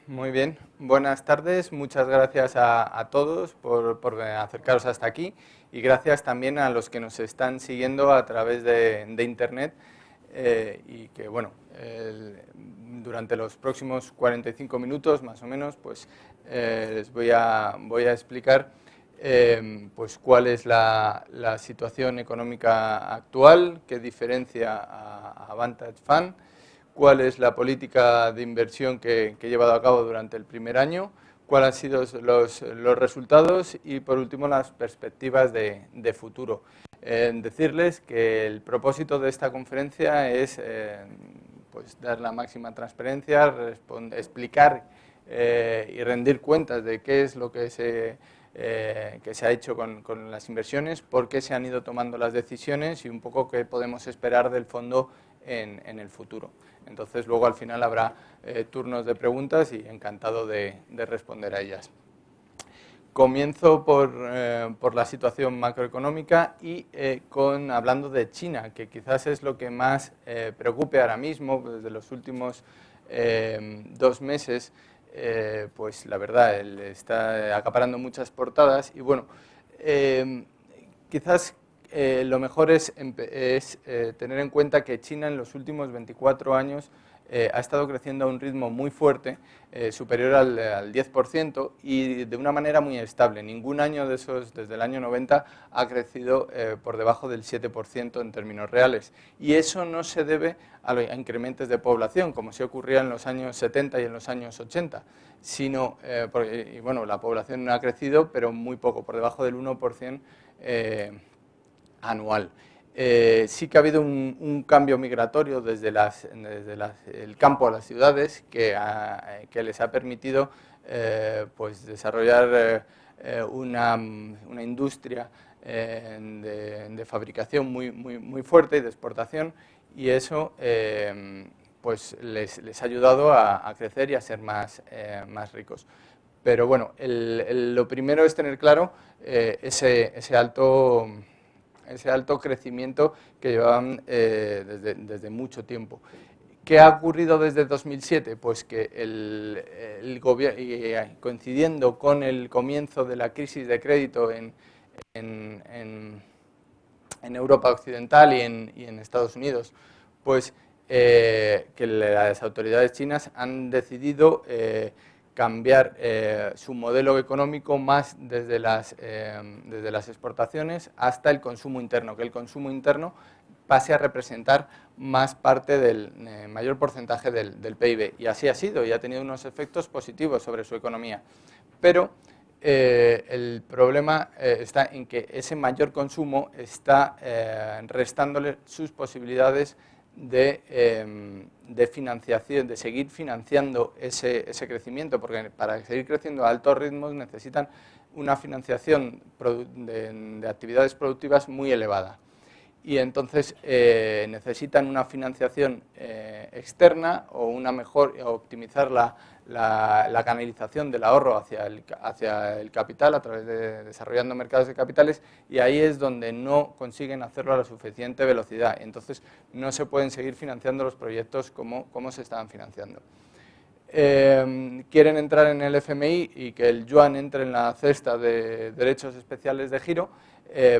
Muy bien, buenas tardes, muchas gracias a todos por acercaros hasta aquí y gracias también a los que nos están siguiendo a través de Internet y que, bueno, durante los próximos 45 minutos más o menos, pues les voy a explicar pues cuál es la situación económica actual, qué diferencia a Vantage Fund, cuál es la política de inversión que he llevado a cabo durante el primer año, cuáles han sido los resultados y, por último, las perspectivas de futuro. Decirles que el propósito de esta conferencia es pues dar la máxima transparencia, explicar y rendir cuentas de qué es lo que se ha hecho con las inversiones, por qué se han ido tomando las decisiones y un poco qué podemos esperar del fondo en el futuro. Entonces, luego al final habrá turnos de preguntas y encantado de responder a ellas. Comienzo por la situación macroeconómica y hablando de China, que quizás es lo que más preocupe ahora mismo, desde los últimos 2 meses, pues la verdad, él está acaparando muchas portadas y bueno, quizás lo mejor es tener en cuenta que China en los últimos 24 años ha estado creciendo a un ritmo muy fuerte, superior al 10% y de una manera muy estable. Ningún año de esos, desde el año 90, ha crecido por debajo del 7% en términos reales. Y eso no se debe a incrementos de población, como se ocurría en los años 70 y en los años 80, sino, y bueno, la población ha crecido, pero muy poco, por debajo del 1% anual. Sí que ha habido un cambio migratorio desde el campo a las ciudades que les ha permitido pues desarrollar una industria de fabricación muy fuerte y de exportación, y eso pues les ha ayudado a crecer y a ser más ricos. Pero bueno, lo primero es tener claro ese alto crecimiento que llevaban desde mucho tiempo. ¿Qué ha ocurrido desde 2007? Pues que el gobierno, coincidiendo con el comienzo de la crisis de crédito en Europa Occidental y en Estados Unidos, pues que las autoridades chinas han decidido cambiar su modelo económico más desde las exportaciones hasta el consumo interno, que el consumo interno pase a representar más parte del mayor porcentaje del PIB. Y así ha sido, y ha tenido unos efectos positivos sobre su economía. Pero el problema está en que ese mayor consumo está restándole sus posibilidades de financiación, de seguir financiando ese crecimiento, porque para seguir creciendo a altos ritmos necesitan una financiación de actividades productivas muy elevada. Y entonces necesitan una financiación externa o una mejor, optimizar la canalización del ahorro hacia el capital a través de desarrollando mercados de capitales, y ahí es donde no consiguen hacerlo a la suficiente velocidad. Entonces no se pueden seguir financiando los proyectos como se estaban financiando. Quieren entrar en el FMI y que el yuan entre en la cesta de derechos especiales de giro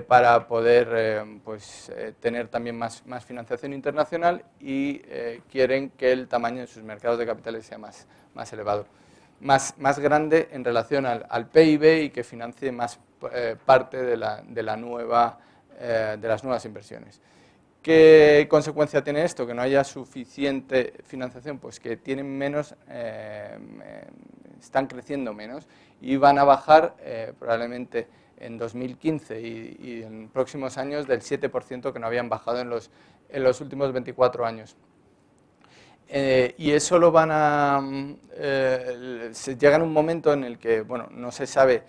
para poder tener también más financiación internacional, y quieren que el tamaño de sus mercados de capitales sea más elevado, más grande en relación al PIB, y que financie más parte de las nuevas inversiones. ¿Qué consecuencia tiene esto? Que no haya suficiente financiación, pues que tienen menos, están creciendo menos y van a bajar probablemente en 2015 y en próximos años del 7% que no habían bajado en los últimos 24 años. Y eso lo van a... llega en un momento en el que, bueno, no se sabe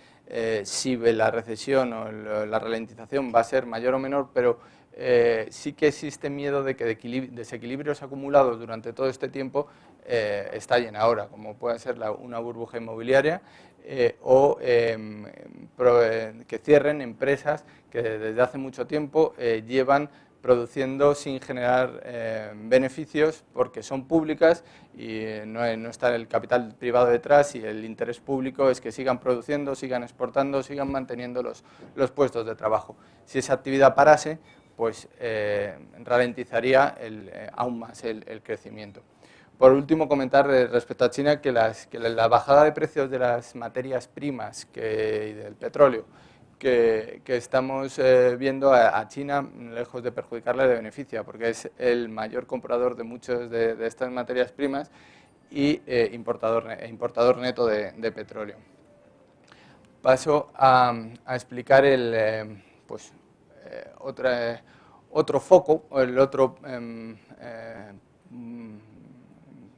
si la recesión o la ralentización va a ser mayor o menor, pero sí que existe miedo de que desequilibrios acumulados durante todo este tiempo estallen ahora, como puede ser una burbuja inmobiliaria o que cierren empresas que desde hace mucho tiempo llevan produciendo sin generar beneficios porque son públicas y no está el capital privado detrás, y el interés público es que sigan produciendo, sigan exportando, sigan manteniendo los puestos de trabajo. Si esa actividad parase, pues ralentizaría aún más el crecimiento. Por último, comentar respecto a China que la bajada de precios de las materias primas y del petróleo que estamos viendo a China, lejos de perjudicarle, le beneficia, porque es el mayor comprador de muchas de estas materias primas y importador neto de petróleo. Paso a explicar otro foco, o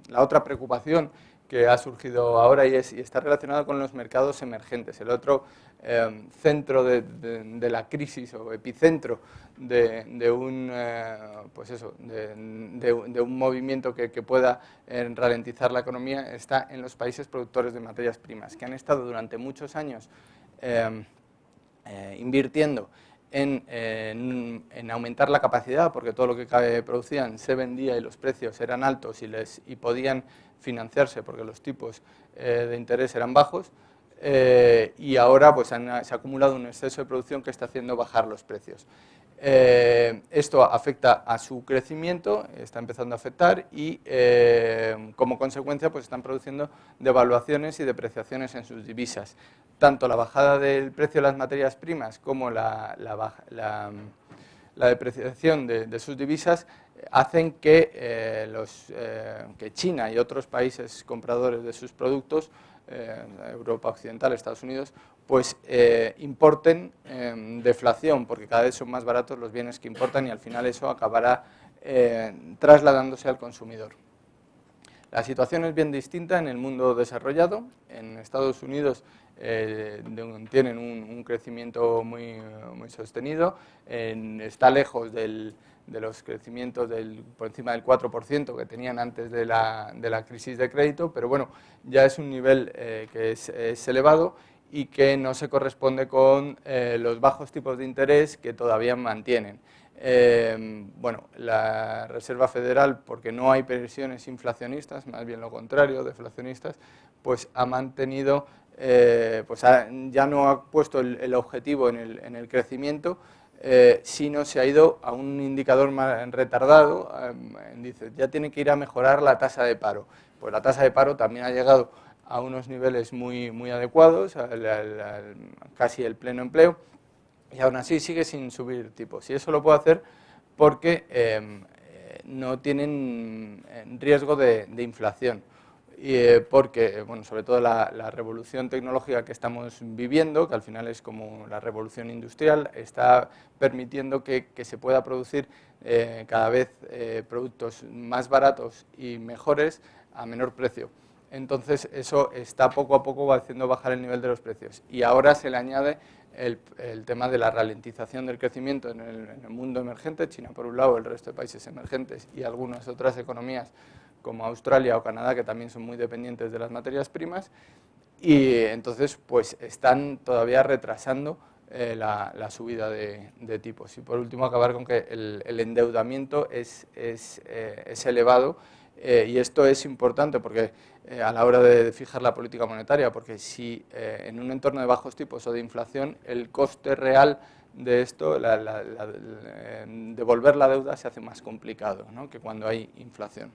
la otra preocupación que ha surgido ahora y está relacionada con los mercados emergentes. El otro centro de la crisis, o epicentro de un movimiento que pueda ralentizar la economía, está en los países productores de materias primas, que han estado durante muchos años invirtiendo en aumentar la capacidad, porque todo lo que producían se vendía y los precios eran altos y podían financiarse porque los tipos de interés eran bajos, y ahora pues se ha acumulado un exceso de producción que está haciendo bajar los precios. Esto afecta a su crecimiento, está empezando a afectar, y como consecuencia pues están produciendo devaluaciones y depreciaciones en sus divisas. Tanto la bajada del precio de las materias primas como la depreciación de sus divisas hacen que China y otros países compradores de sus productos, Europa Occidental, Estados Unidos, pues importen deflación, porque cada vez son más baratos los bienes que importan, y al final eso acabará trasladándose al consumidor. La situación es bien distinta en el mundo desarrollado. En Estados Unidos tienen un crecimiento muy sostenido, está lejos de los crecimientos por encima del 4% que tenían antes de la crisis de crédito, pero bueno, ya es un nivel que es elevado y que no se corresponde con los bajos tipos de interés que todavía mantienen. Bueno, la Reserva Federal, porque no hay presiones inflacionistas, más bien lo contrario, deflacionistas, pues ha mantenido, ya no ha puesto el objetivo en el crecimiento, sino se ha ido a un indicador más retardado. Dice, ya tiene que ir a mejorar la tasa de paro. Pues la tasa de paro también ha llegado a unos niveles muy adecuados, casi el pleno empleo, y aún así sigue sin subir tipos. Y eso lo puede hacer porque no tienen riesgo de inflación. Porque, bueno, sobre todo la revolución tecnológica que estamos viviendo, que al final es como la revolución industrial, está permitiendo que se pueda producir cada vez productos más baratos y mejores a menor precio. Entonces eso está poco a poco haciendo bajar el nivel de los precios. Y ahora se le añade el tema de la ralentización del crecimiento en el mundo emergente, China por un lado, el resto de países emergentes y algunas otras economías como Australia o Canadá, que también son muy dependientes de las materias primas, y entonces pues están todavía retrasando la subida de tipos. Y por último, acabar con que el endeudamiento es elevado, y esto es importante porque a la hora de fijar la política monetaria, porque si en un entorno de bajos tipos o de inflación, el coste real de esto, devolver la deuda se hace más complicado, ¿no?, que cuando hay inflación.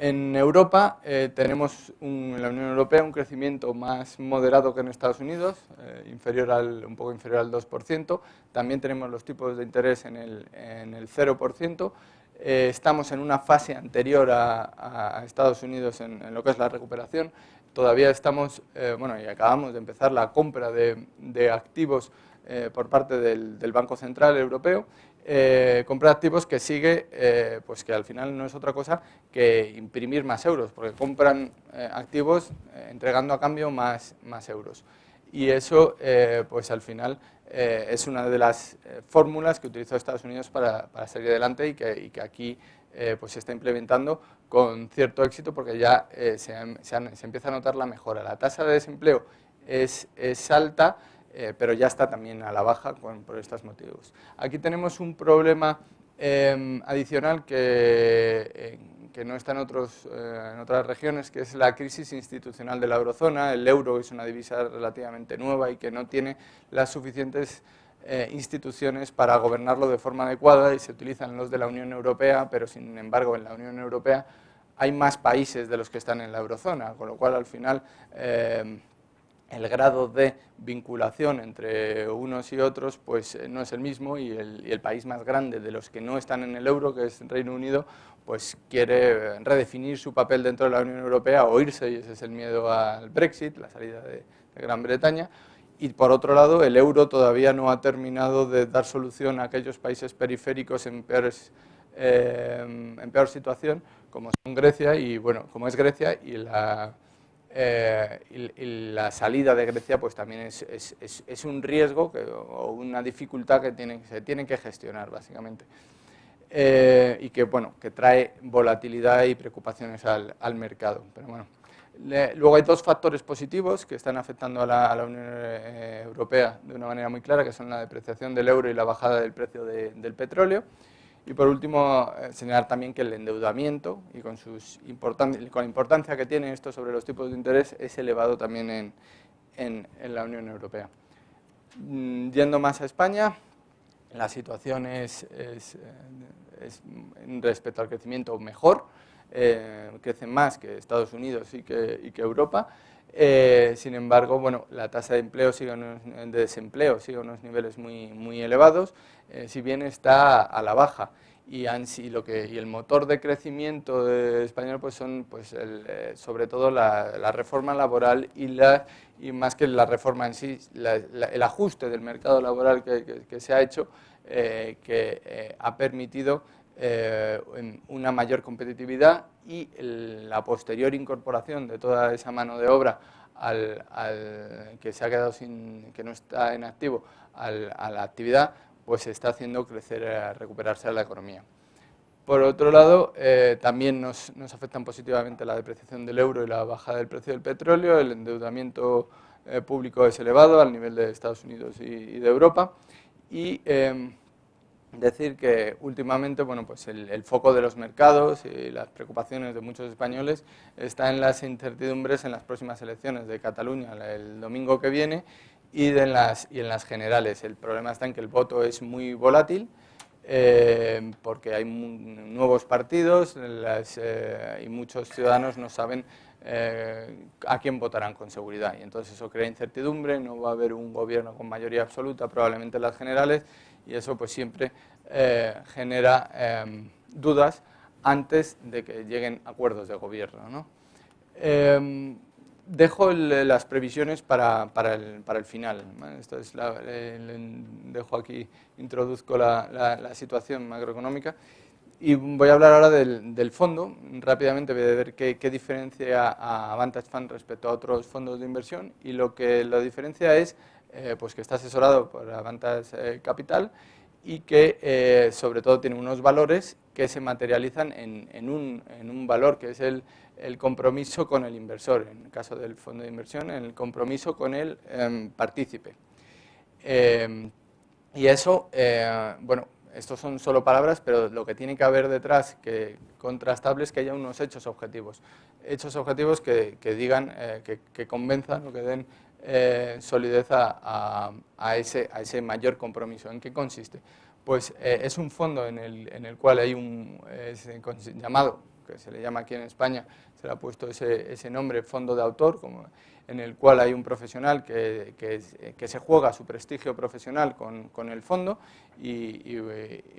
En Europa tenemos en la Unión Europea un crecimiento más moderado que en Estados Unidos, un poco inferior al 2%. También tenemos los tipos de interés en el 0%. Estamos en una fase anterior a Estados Unidos en lo que es la recuperación. Todavía estamos, y acabamos de empezar la compra de activos por parte del Banco Central Europeo. Compra activos que sigue, pues que al final no es otra cosa que imprimir más euros, porque compran activos entregando a cambio más euros. Y eso, pues al final, es una de las fórmulas que utilizó Estados Unidos para salir adelante y que aquí pues se está implementando con cierto éxito, porque ya se empieza a notar la mejora. La tasa de desempleo es alta, pero ya está también a la baja por estos motivos. Aquí tenemos un problema adicional que no está en otras regiones, que es la crisis institucional de la eurozona. El euro es una divisa relativamente nueva y que no tiene las suficientes instituciones para gobernarlo de forma adecuada, y se utilizan los de la Unión Europea, pero sin embargo en la Unión Europea hay más países de los que están en la eurozona, con lo cual al final el grado de vinculación entre unos y otros pues no es el mismo, y el país más grande de los que no están en el euro, que es Reino Unido, pues quiere redefinir su papel dentro de la Unión Europea o irse, y ese es el miedo al Brexit, la salida de Gran Bretaña. Y por otro lado, el euro todavía no ha terminado de dar solución a aquellos países periféricos en peor situación, como son Grecia, y bueno, como es Grecia, y la salida de Grecia pues también es un riesgo o una dificultad que se tiene que gestionar, básicamente. Y que, bueno, que trae volatilidad y preocupaciones al mercado. Pero bueno, luego hay dos factores positivos que están afectando a la Unión Europea de una manera muy clara, que son la depreciación del euro y la bajada del precio del petróleo. Y por último, señalar también que el endeudamiento, y con la importancia que tiene esto sobre los tipos de interés, es elevado también en la Unión Europea. Yendo más a España, la situación es respecto al crecimiento mejor, crecen más que Estados Unidos y que Europa. Sin embargo, bueno, la tasa de desempleo sigue a unos niveles muy elevados, si bien está a la baja. Y el motor de crecimiento español pues son sobre todo la reforma laboral y más que la reforma en sí, el ajuste del mercado laboral que se ha hecho, que ha permitido una mayor competitividad y la posterior incorporación de toda esa mano de obra que se ha quedado que no está en activo, a la actividad, pues está haciendo recuperarse a la economía. Por otro lado, también nos afectan positivamente la depreciación del euro y la bajada del precio del petróleo. El endeudamiento público es elevado al nivel de Estados Unidos y de Europa. Y decir que últimamente, bueno, pues el foco de los mercados y las preocupaciones de muchos españoles está en las incertidumbres en las próximas elecciones de Cataluña el domingo que viene y en las generales. El problema está en que el voto es muy volátil, porque hay nuevos partidos y muchos ciudadanos no saben a quién votarán con seguridad, y entonces eso crea incertidumbre. No va a haber un gobierno con mayoría absoluta probablemente en las generales, y eso pues siempre genera dudas antes de que lleguen acuerdos de gobierno, ¿no? Dejo las previsiones para el final. Esto es dejo aquí, introduzco la situación macroeconómica y voy a hablar ahora del fondo. Rápidamente voy a ver qué diferencia a Vantage Fund respecto a otros fondos de inversión, y lo diferencia es pues que está asesorado por Avantage Capital y que sobre todo tiene unos valores que se materializan en un valor que es el compromiso con el inversor, en el caso del fondo de inversión, el compromiso con el partícipe. Y eso, bueno, estos son solo palabras, pero lo que tiene que haber detrás, contrastable, es que haya unos hechos objetivos. Hechos objetivos que digan, que convenzan o que den solidez a ese mayor compromiso. ¿En qué consiste? Pues es un fondo en el cual hay llamado, que se le llama aquí en España, se le ha puesto ese nombre, fondo de autor, en el cual hay un profesional que se juega su prestigio profesional con el fondo, y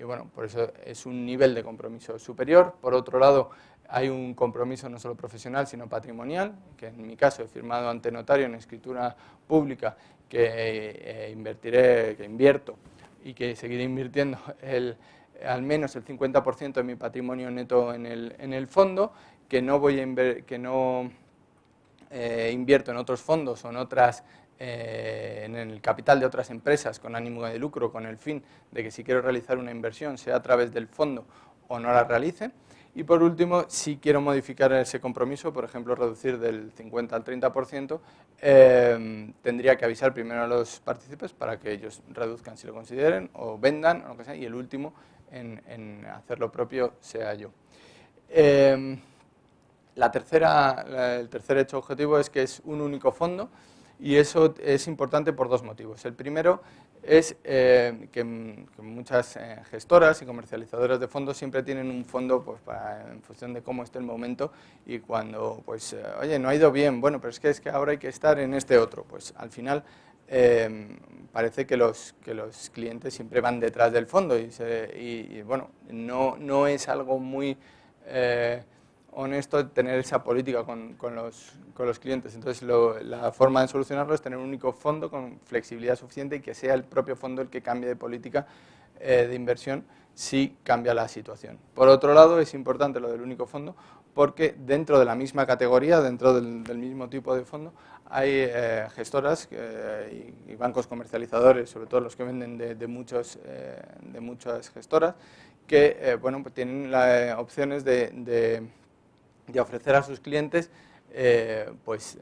bueno, por eso es un nivel de compromiso superior. Por otro lado, hay un compromiso no solo profesional, sino patrimonial, que en mi caso he firmado ante notario en escritura pública que invierto y que seguiré invirtiendo al menos el 50% de mi patrimonio neto en el fondo, que no invierto en otros fondos o en el capital de otras empresas con ánimo de lucro, con el fin de que si quiero realizar una inversión sea a través del fondo o no la realice. Y por último, si quiero modificar ese compromiso, por ejemplo, reducir del 50 al 30%, tendría que avisar primero a los partícipes para que ellos reduzcan si lo consideren o vendan, o lo que sea, y el último en hacer lo propio sea yo. El tercer hecho objetivo es que es un único fondo, y eso es importante por dos motivos. El primero es que muchas gestoras y comercializadoras de fondos siempre tienen un fondo pues, en función de cómo esté el momento, y cuando, pues, oye, no ha ido bien, bueno, pero es que ahora hay que estar en este otro. Pues al final parece que los clientes siempre van detrás del fondo y bueno, no es algo muy honesto tener esa política con los clientes. Entonces, la forma de solucionarlo es tener un único fondo con flexibilidad suficiente y que sea el propio fondo el que cambie de política de inversión si cambia la situación. Por otro lado, es importante lo del único fondo porque dentro de la misma categoría, dentro del mismo tipo de fondo, hay gestoras y bancos comercializadores, sobre todo los que venden de muchas gestoras, que bueno, pues tienen opciones de ofrecer a sus clientes pues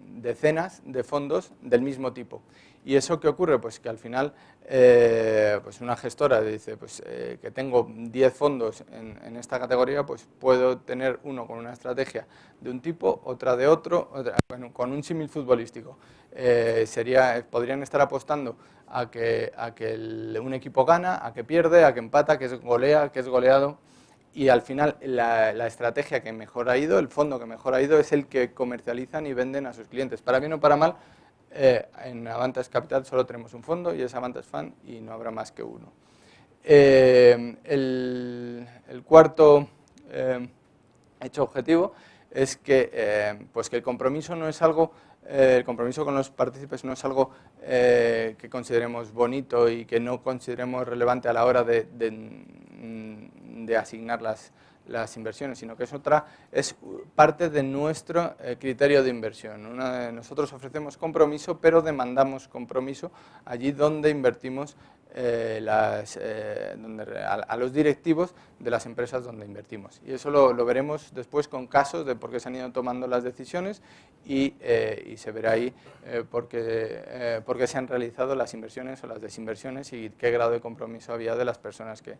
decenas de fondos del mismo tipo. ¿Y eso qué ocurre? Pues que al final pues una gestora dice pues, que tengo 10 fondos en esta categoría, pues puedo tener uno con una estrategia de un tipo, otra de otro, bueno, con un símil futbolístico. Podrían estar apostando a que un equipo gana, a que pierde, a que empata, a que golea, que es goleado. Y al final la estrategia que mejor ha ido, el fondo que mejor ha ido, es el que comercializan y venden a sus clientes. Para bien o para mal, en Avantage Capital solo tenemos un fondo y es Avantage Fund y no habrá más que uno. El cuarto hecho objetivo es que, pues que el compromiso no es algo, el compromiso con los partícipes no es algo que consideremos bonito y que no consideremos relevante a la hora de asignar las inversiones, sino que es parte de nuestro criterio de inversión. Nosotros ofrecemos compromiso, pero demandamos compromiso allí donde invertimos a los directivos de las empresas donde invertimos. Y eso lo veremos después con casos de por qué se han ido tomando las decisiones y se verá ahí por qué se han realizado las inversiones o las desinversiones y qué grado de compromiso había de las personas que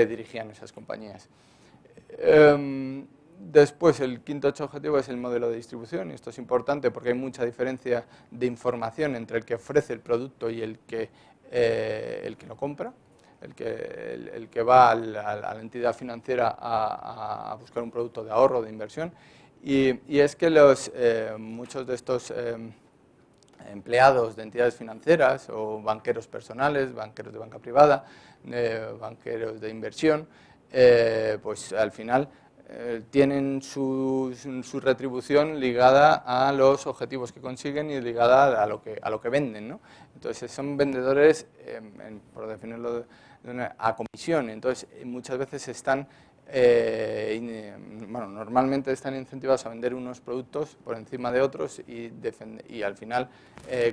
dirigían esas compañías. Después, el quinto hecho objetivo es el modelo de distribución, y esto es importante porque hay mucha diferencia de información entre el que ofrece el producto y el que lo compra, el que va a la entidad financiera a buscar un producto de ahorro, de inversión, y es que muchos de estos empleados de entidades financieras o banqueros personales, banqueros de banca privada, banqueros de inversión, pues al final tienen su retribución ligada a los objetivos que consiguen y ligada a lo que venden, ¿no? Entonces son vendedores, por definirlo, a comisión. Entonces muchas veces están, normalmente están incentivados a vender unos productos por encima de otros y al final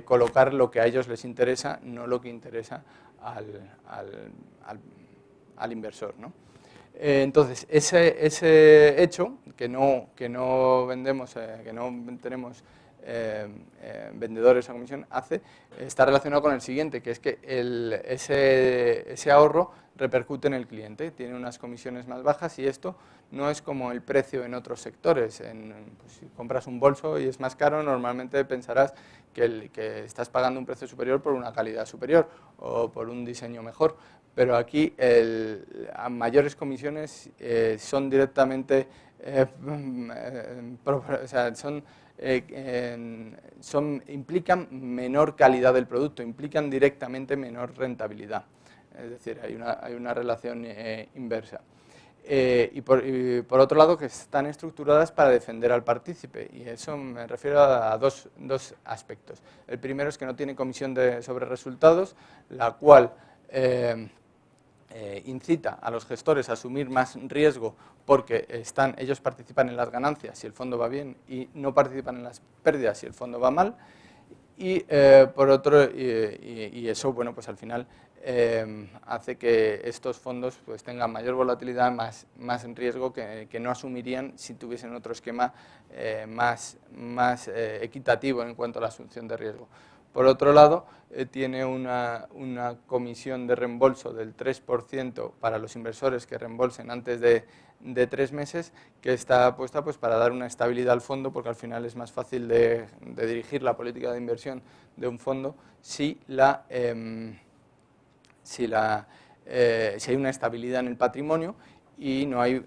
colocar lo que a ellos les interesa, no lo que interesa al inversor, ¿no? Entonces, ese hecho, que no vendemos, que no tenemos vendedores a comisión, está relacionado con el siguiente, que es que ese ahorro repercute en el cliente, tiene unas comisiones más bajas y esto no es como el precio en otros sectores. Pues, si compras un bolso y es más caro, normalmente pensarás que estás pagando un precio superior por una calidad superior o por un diseño mejor. Pero aquí a mayores comisiones son directamente, o sea, implican menor calidad del producto, implican directamente menor rentabilidad. Es decir, hay una relación inversa. Y por otro lado, que están estructuradas para defender al partícipe, y eso me refiero a dos aspectos. El primero es que no tiene comisión sobre resultados, la cual incita a los gestores a asumir más riesgo porque ellos participan en las ganancias si el fondo va bien y no participan en las pérdidas si el fondo va mal. Y por otro, y eso, bueno, pues al final hace que estos fondos pues, tengan mayor volatilidad, más en riesgo que no asumirían si tuviesen otro esquema más equitativo en cuanto a la asunción de riesgo. Por otro lado, tiene una comisión de reembolso del 3% para los inversores que reembolsen antes de 3 meses, que está puesta pues, para dar una estabilidad al fondo, porque al final es más fácil de dirigir la política de inversión de un fondo si hay una estabilidad en el patrimonio y no hay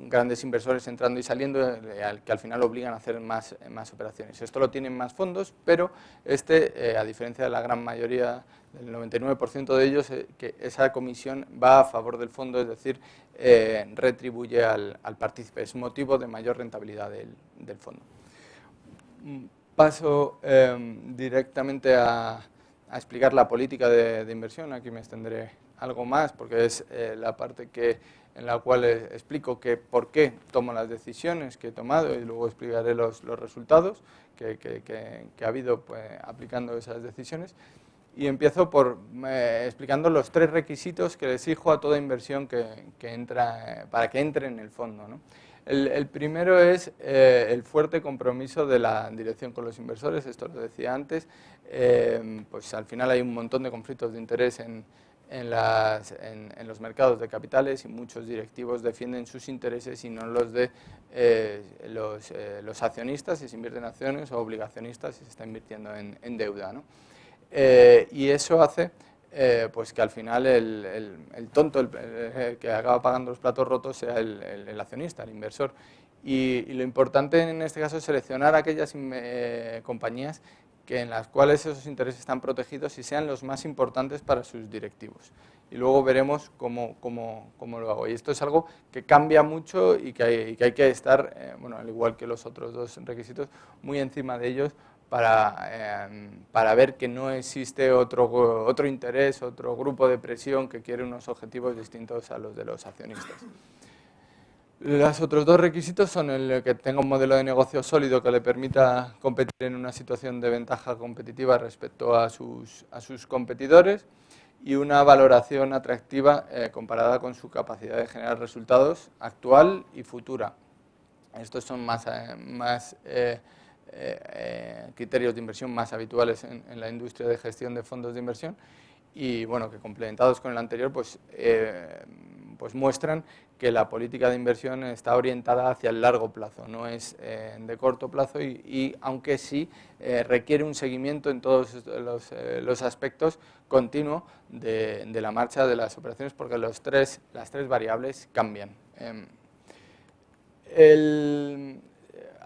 grandes inversores entrando y saliendo que al final obligan a hacer más operaciones. Esto lo tienen más fondos, pero a diferencia de la gran mayoría, del 99% de ellos, que esa comisión va a favor del fondo, es decir, retribuye al partícipe, es motivo de mayor rentabilidad del fondo. Paso directamente a explicar la política de inversión. Aquí me extenderé algo más porque es la parte en la cual explico por qué tomo las decisiones que he tomado y luego explicaré los resultados que ha habido pues, aplicando esas decisiones. Y empiezo explicando los 3 requisitos que le exijo a toda inversión para que entre en el fondo, ¿no? El primero es el fuerte compromiso de la dirección con los inversores, esto lo decía antes, pues al final hay un montón de conflictos de interés en los mercados de capitales y muchos directivos defienden sus intereses y no los de los accionistas si se invierte en acciones o obligacionistas si se está invirtiendo en deuda, ¿no? Y eso hace pues que al final el tonto, el que acaba pagando los platos rotos, sea el accionista, el inversor. Y lo importante en este caso es seleccionar aquellas compañías en las cuales esos intereses están protegidos y sean los más importantes para sus directivos. Y luego veremos cómo lo hago. Y esto es algo que cambia mucho y que hay que estar, bueno, al igual que los otros 2 requisitos, muy encima de ellos para ver que no existe otro interés, otro grupo de presión que quiere unos objetivos distintos a los de los accionistas. Los otros 2 requisitos son el que tenga un modelo de negocio sólido que le permita competir en una situación de ventaja competitiva respecto a sus competidores y una valoración atractiva comparada con su capacidad de generar resultados actual y futura. Estos son criterios de inversión más habituales en la industria de gestión de fondos de inversión y bueno, que complementados con el anterior pues muestran que la política de inversión está orientada hacia el largo plazo, no es de corto plazo y aunque sí requiere un seguimiento en todos los aspectos continuo de la marcha de las operaciones porque las tres variables cambian.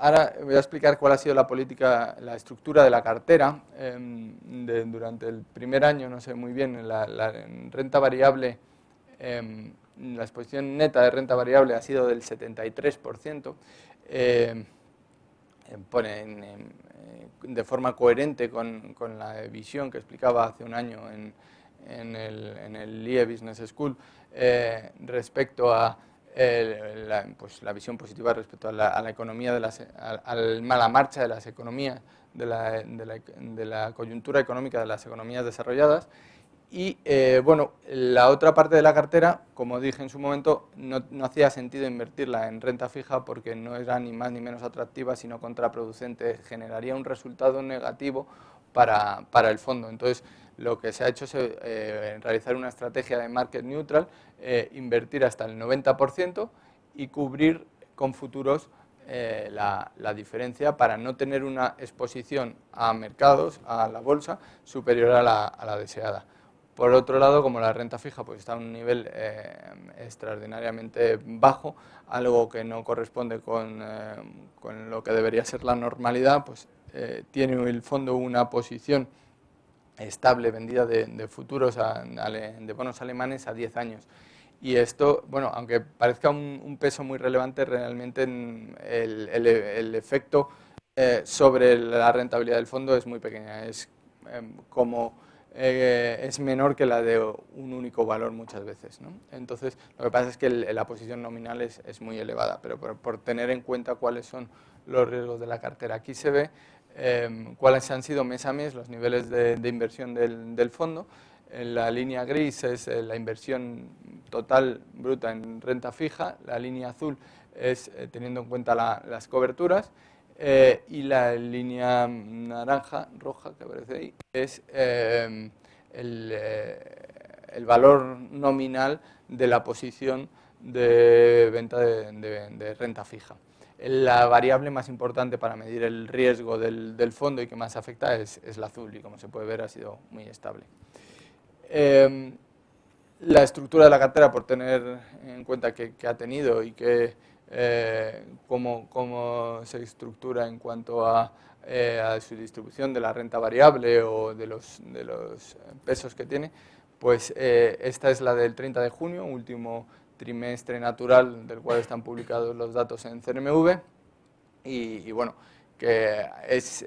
Ahora voy a explicar cuál ha sido la estructura de la cartera. Durante el primer año, no sé muy bien, la renta variable, la exposición neta de renta variable ha sido del 73%. De forma coherente con la visión que explicaba hace un año en el IE Business School respecto a la visión positiva respecto a la economía, a la marcha de las economías, de la coyuntura económica de las economías desarrolladas. Y bueno, la otra parte de la cartera, como dije en su momento, no hacía sentido invertirla en renta fija porque no era ni más ni menos atractiva, sino contraproducente. Generaría un resultado negativo para el fondo. Entonces, lo que se ha hecho es realizar una estrategia de market neutral, invertir hasta el 90% y cubrir con futuros la diferencia para no tener una exposición a mercados, a la bolsa, superior a la deseada. Por otro lado, como la renta fija pues está a un nivel extraordinariamente bajo, algo que no corresponde con lo que debería ser la normalidad, pues tiene el fondo una posición estable vendida de futuros de bonos alemanes a 10 años. Y esto, bueno, aunque parezca un peso muy relevante, realmente el efecto sobre la rentabilidad del fondo es muy pequeña. Es es menor que la de un único valor muchas veces, ¿no? Entonces, lo que pasa es que la posición nominal es muy elevada, pero por tener en cuenta cuáles son los riesgos de la cartera. Aquí se ve cuáles han sido mes a mes los niveles de inversión del fondo. En la línea gris es la inversión total bruta en renta fija, la línea azul es teniendo en cuenta las coberturas, y la línea naranja, roja, que aparece ahí, es el valor nominal de la posición de venta de renta fija. La variable más importante para medir el riesgo del fondo y que más afecta es la azul, y como se puede ver ha sido muy estable. La estructura de la cartera, por tener en cuenta que ha tenido y cómo se estructura en cuanto a su distribución de la renta variable o de los pesos que tiene, pues esta es la del 30 de junio, último trimestre natural del cual están publicados los datos en CNMV, y bueno, que es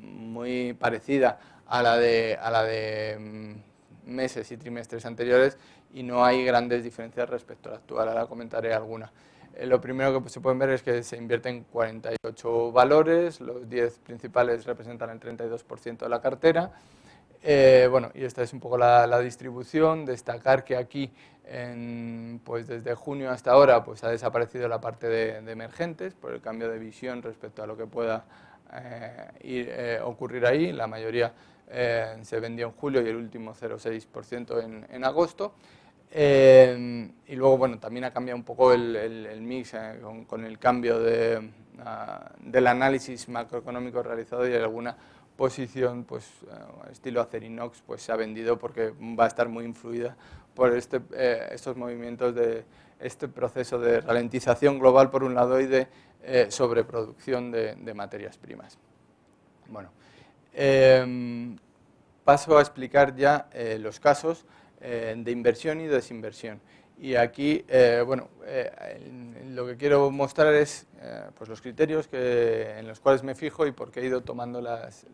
muy parecida a la de meses y trimestres anteriores, y no hay grandes diferencias respecto a la actual. Ahora comentaré alguna. Lo primero que se pueden ver es que se invierten 48 valores, los 10 principales representan el 32% de la cartera. Bueno, y esta es un poco la distribución. Destacar que aquí, pues desde junio hasta ahora, pues ha desaparecido la parte de emergentes por el cambio de visión respecto a lo que pueda ocurrir ahí. La mayoría se vendió en julio y el último 0,6% en agosto. Y luego, bueno, también ha cambiado un poco el mix con el cambio del análisis macroeconómico realizado, y alguna posición, pues estilo Acerinox, pues se ha vendido porque va a estar muy influida por estos movimientos de este proceso de ralentización global por un lado y de sobreproducción de materias primas. Bueno, paso a explicar ya los casos de inversión y desinversión. Y aquí, bueno, lo que quiero mostrar es pues los criterios en los cuales me fijo y por qué he ido tomando las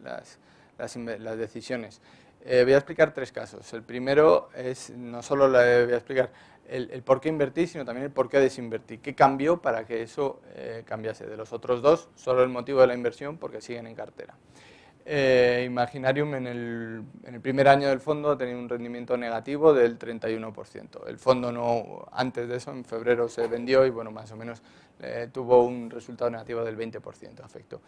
decisiones. Voy a explicar tres casos. El primero es, no solo voy a explicar el por qué invertí, sino también el por qué desinvertí. ¿Qué cambió para que eso cambiase? De los otros dos, solo el motivo de la inversión, porque siguen en cartera. Imaginarium en el primer año del fondo ha tenido un rendimiento negativo del 31%. El fondo no, antes de eso, en febrero se vendió y bueno, más o menos tuvo un resultado negativo del 20%, afectó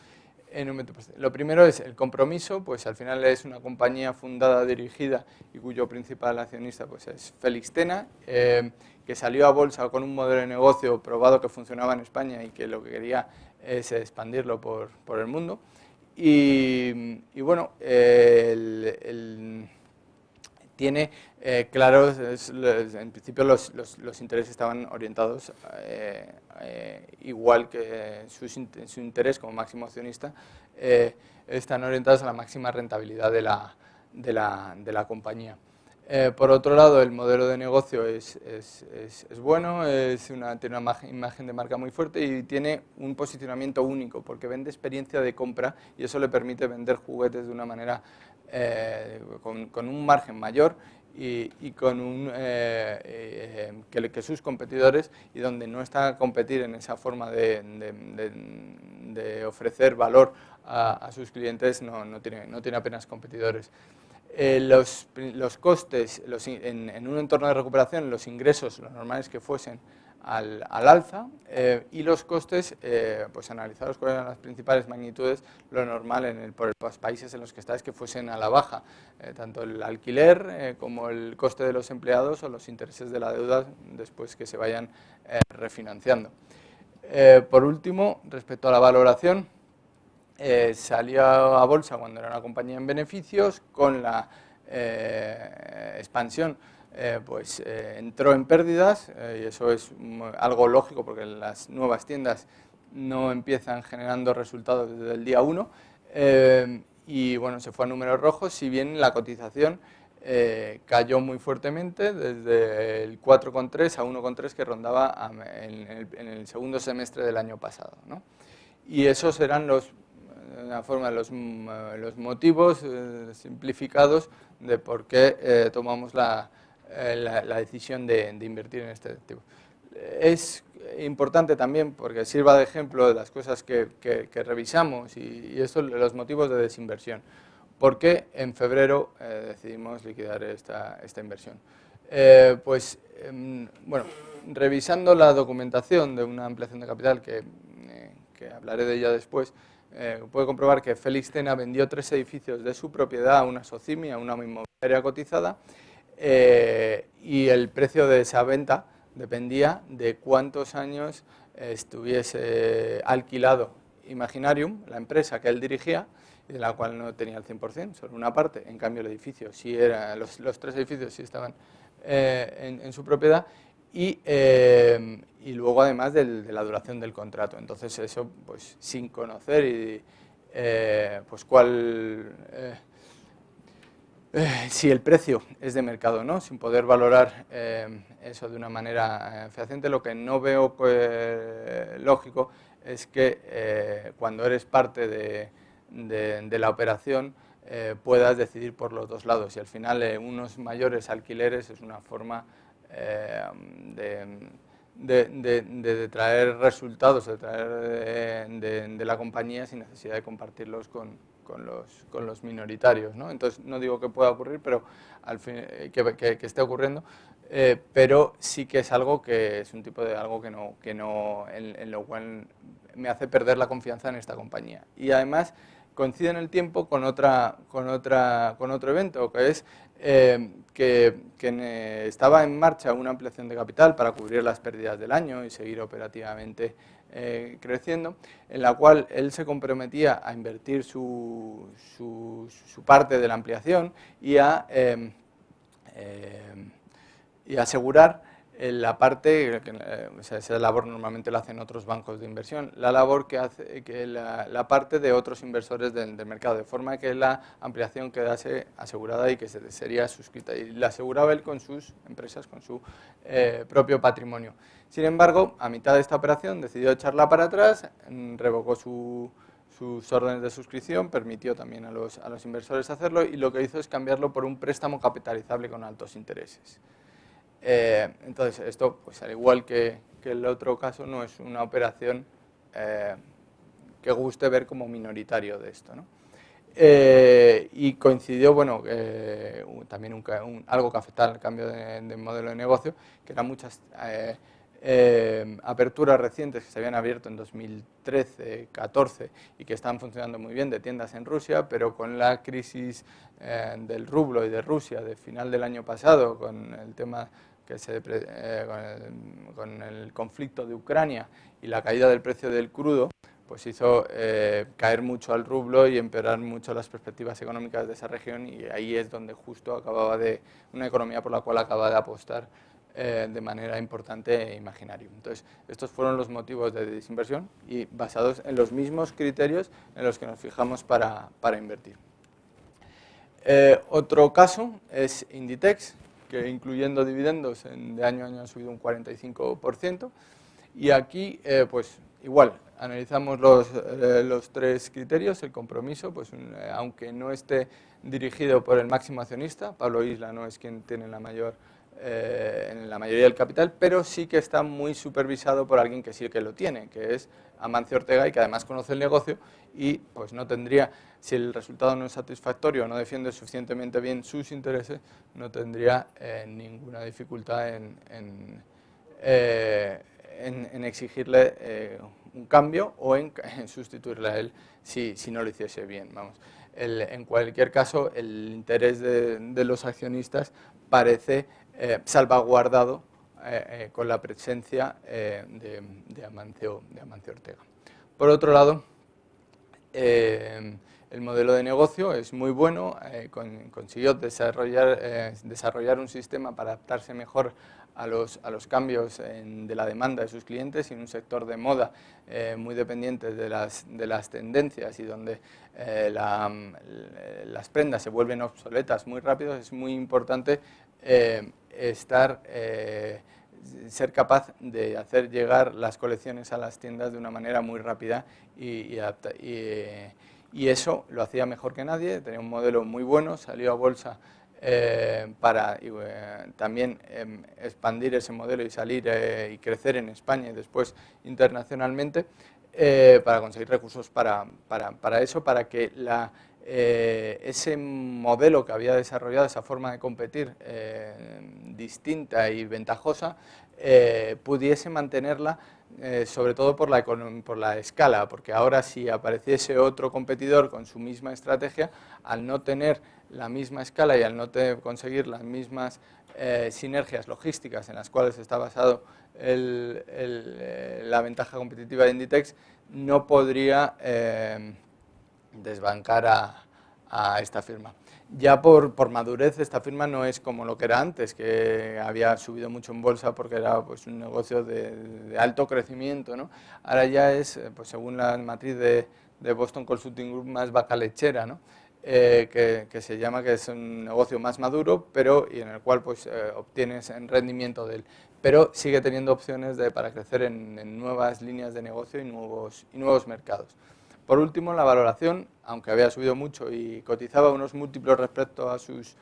en un 20%. Lo primero es el compromiso, pues al final es una compañía fundada, dirigida y cuyo principal accionista pues es Félix Tena, que salió a bolsa con un modelo de negocio probado que funcionaba en España y que lo que quería es expandirlo por el mundo. Y bueno, tiene claros, en principio los intereses estaban orientados igual que su interés como máximo accionista, están orientados a la máxima rentabilidad de la compañía. Por otro lado, el modelo de negocio es bueno, tiene una imagen de marca muy fuerte y tiene un posicionamiento único porque vende experiencia de compra y eso le permite vender juguetes de una manera con un margen mayor y con que sus competidores, y donde no está a competir en esa forma de ofrecer valor a sus clientes, no tiene apenas competidores. Los costes en un entorno de recuperación, los ingresos, lo normal es que fuesen al alza, y los costes, pues analizados cuáles eran las principales magnitudes, lo normal por los países en los que está es que fuesen a la baja, tanto el alquiler como el coste de los empleados o los intereses de la deuda después que se vayan refinanciando. Por último, respecto a la valoración, salió a bolsa cuando era una compañía en beneficios, con la expansión pues entró en pérdidas, y eso es algo lógico porque las nuevas tiendas no empiezan generando resultados desde el día 1, y bueno, se fue a números rojos, si bien la cotización cayó muy fuertemente desde el 4,3 a 1,3 que rondaba en el segundo semestre del año pasado, ¿no? Y esos eran de una forma los motivos simplificados de por qué tomamos la decisión de invertir en este activo. Es importante también porque sirva de ejemplo de las cosas que revisamos y los motivos de desinversión. ¿Por qué en febrero decidimos liquidar esta inversión? Bueno, revisando la documentación de una ampliación de capital, que hablaré de ella después, puede comprobar que Félix Tena vendió 3 edificios de su propiedad a una SOCIMI, a una inmobiliaria cotizada, y el precio de esa venta dependía de cuántos años estuviese alquilado Imaginarium, la empresa que él dirigía, y de la cual no tenía el 100%, solo una parte. En cambio, el edificio sí era, los 3 edificios sí estaban en su propiedad, y luego además de la duración del contrato. Entonces eso, pues sin conocer pues si el precio es de mercado o no, sin poder valorar eso de una manera fehaciente, lo que no veo lógico es que cuando eres parte de la operación puedas decidir por los dos lados, y al final unos mayores alquileres es una forma de traer resultados, de traer de la compañía sin necesidad de compartirlos con los minoritarios, ¿no? Entonces, no digo que pueda ocurrir, pero al fin, que esté ocurriendo, pero sí que es algo que es un tipo de algo en lo cual me hace perder la confianza en esta compañía. Y además coincide en el tiempo con otro evento, que es que estaba en marcha una ampliación de capital para cubrir las pérdidas del año y seguir operativamente creciendo, en la cual él se comprometía a invertir su parte de la ampliación y asegurar la parte, o sea, esa labor normalmente la hacen otros bancos de inversión, la labor que hace la parte de otros inversores del mercado, de forma que la ampliación quedase asegurada y que sería suscrita. Y la aseguraba él con sus empresas, con su propio patrimonio. Sin embargo, a mitad de esta operación decidió echarla para atrás, revocó sus órdenes de suscripción, permitió también a los inversores hacerlo, y lo que hizo es cambiarlo por un préstamo capitalizable con altos intereses. Entonces, esto, pues al igual que el otro caso, no es una operación que guste ver como minoritario de esto, ¿no? Y coincidió, bueno, también algo que afectaba al cambio de modelo de negocio, que eran muchas aperturas recientes que se habían abierto en 2013, 14 y que estaban funcionando muy bien, de tiendas en Rusia, pero con la crisis del rublo y de Rusia de final del año pasado, con el tema con el conflicto de Ucrania y la caída del precio del crudo, pues hizo caer mucho al rublo y empeorar mucho las perspectivas económicas de esa región, y ahí es donde justo acababa de una economía por la cual acaba de apostar de manera importante Imaginarium. Entonces, estos fueron los motivos de desinversión y basados en los mismos criterios en los que nos fijamos para invertir. Otro caso es Inditex, que incluyendo dividendos de año a año ha subido un 45%, y aquí pues igual analizamos los 3 criterios. El compromiso, pues aunque no esté dirigido por el máximo accionista, Pablo Isla no es quien tiene en la mayoría del capital, pero sí que está muy supervisado por alguien que sí que lo tiene, que es Amancio Ortega, y que además conoce el negocio, y pues no tendría, si el resultado no es satisfactorio o no defiende suficientemente bien sus intereses, no tendría ninguna dificultad en exigirle un cambio o en sustituirle a él si no lo hiciese bien. Vamos. En cualquier caso, el interés de los accionistas parece salvaguardado con la presencia de Amancio Ortega. Por otro lado, el modelo de negocio es muy bueno, consiguió desarrollar un sistema para adaptarse mejor a los cambios de la demanda de sus clientes, y en un sector de moda muy dependiente de las tendencias, y donde las prendas se vuelven obsoletas muy rápido, es muy importante ser capaz de hacer llegar las colecciones a las tiendas de una manera muy rápida y eso lo hacía mejor que nadie. Tenía un modelo muy bueno, salió a bolsa para también expandir ese modelo y salir y crecer en España y después internacionalmente, para conseguir recursos para eso, para que ese modelo que había desarrollado, esa forma de competir distinta y ventajosa, pudiese mantenerla, sobre todo por la escala, porque ahora si apareciese otro competidor con su misma estrategia, al no tener la misma escala y al no conseguir las mismas sinergias logísticas en las cuales está basado la ventaja competitiva de Inditex, no podría desbancar a esta firma. Ya por madurez, esta firma no es como lo que era antes, que había subido mucho en bolsa porque era pues, un negocio de alto crecimiento, ¿no? Ahora ya es, pues, según la matriz de Boston Consulting Group, más vaca lechera, ¿no? Que se llama, que es un negocio más maduro, pero y en el cual pues, obtienes en rendimiento de él, pero sigue teniendo opciones para crecer en nuevas líneas de negocio y nuevos mercados. Por último, la valoración, aunque había subido mucho y cotizaba unos múltiplos respecto a sus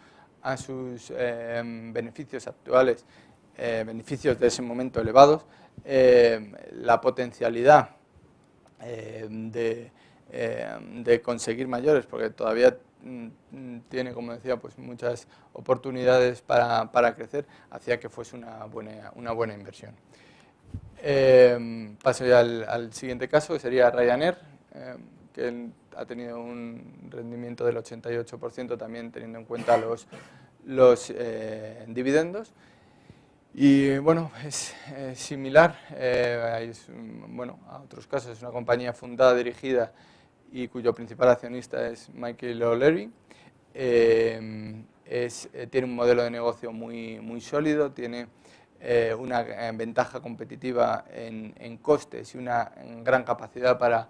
beneficios actuales, beneficios de ese momento elevados, la potencialidad de conseguir mayores, porque todavía tiene, como decía, pues muchas oportunidades para crecer, hacía que fuese una buena inversión. Paso ya al siguiente caso, que sería Ryanair, que ha tenido un rendimiento del 88%, también teniendo en cuenta los dividendos. Y bueno, es similar a otros casos. Es una compañía fundada, dirigida y cuyo principal accionista es Michael O'Leary. Tiene un modelo de negocio muy sólido, tiene una ventaja competitiva en costes y una gran capacidad para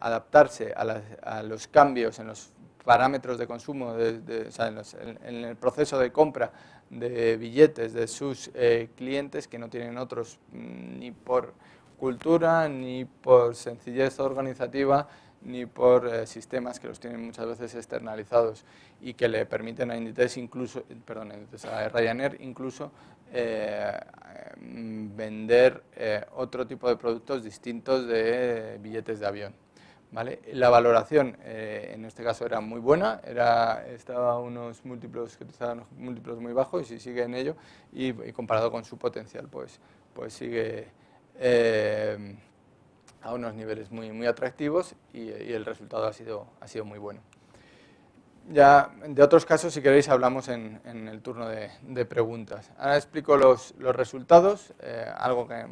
adaptarse a los cambios en los parámetros de consumo, o sea, en el proceso de compra de billetes de sus clientes, que no tienen otros ni por cultura, ni por sencillez organizativa, ni por sistemas que los tienen muchas veces externalizados y que le permiten a a Ryanair incluso vender otro tipo de productos distintos de billetes de avión. ¿Vale? La valoración en este caso era muy buena, estaba a unos múltiplos muy bajos y sigue en ello, y comparado con su potencial pues sigue a unos niveles muy atractivos y el resultado ha sido muy bueno. Ya de otros casos, si queréis, hablamos en el turno de preguntas. Ahora explico los resultados, algo que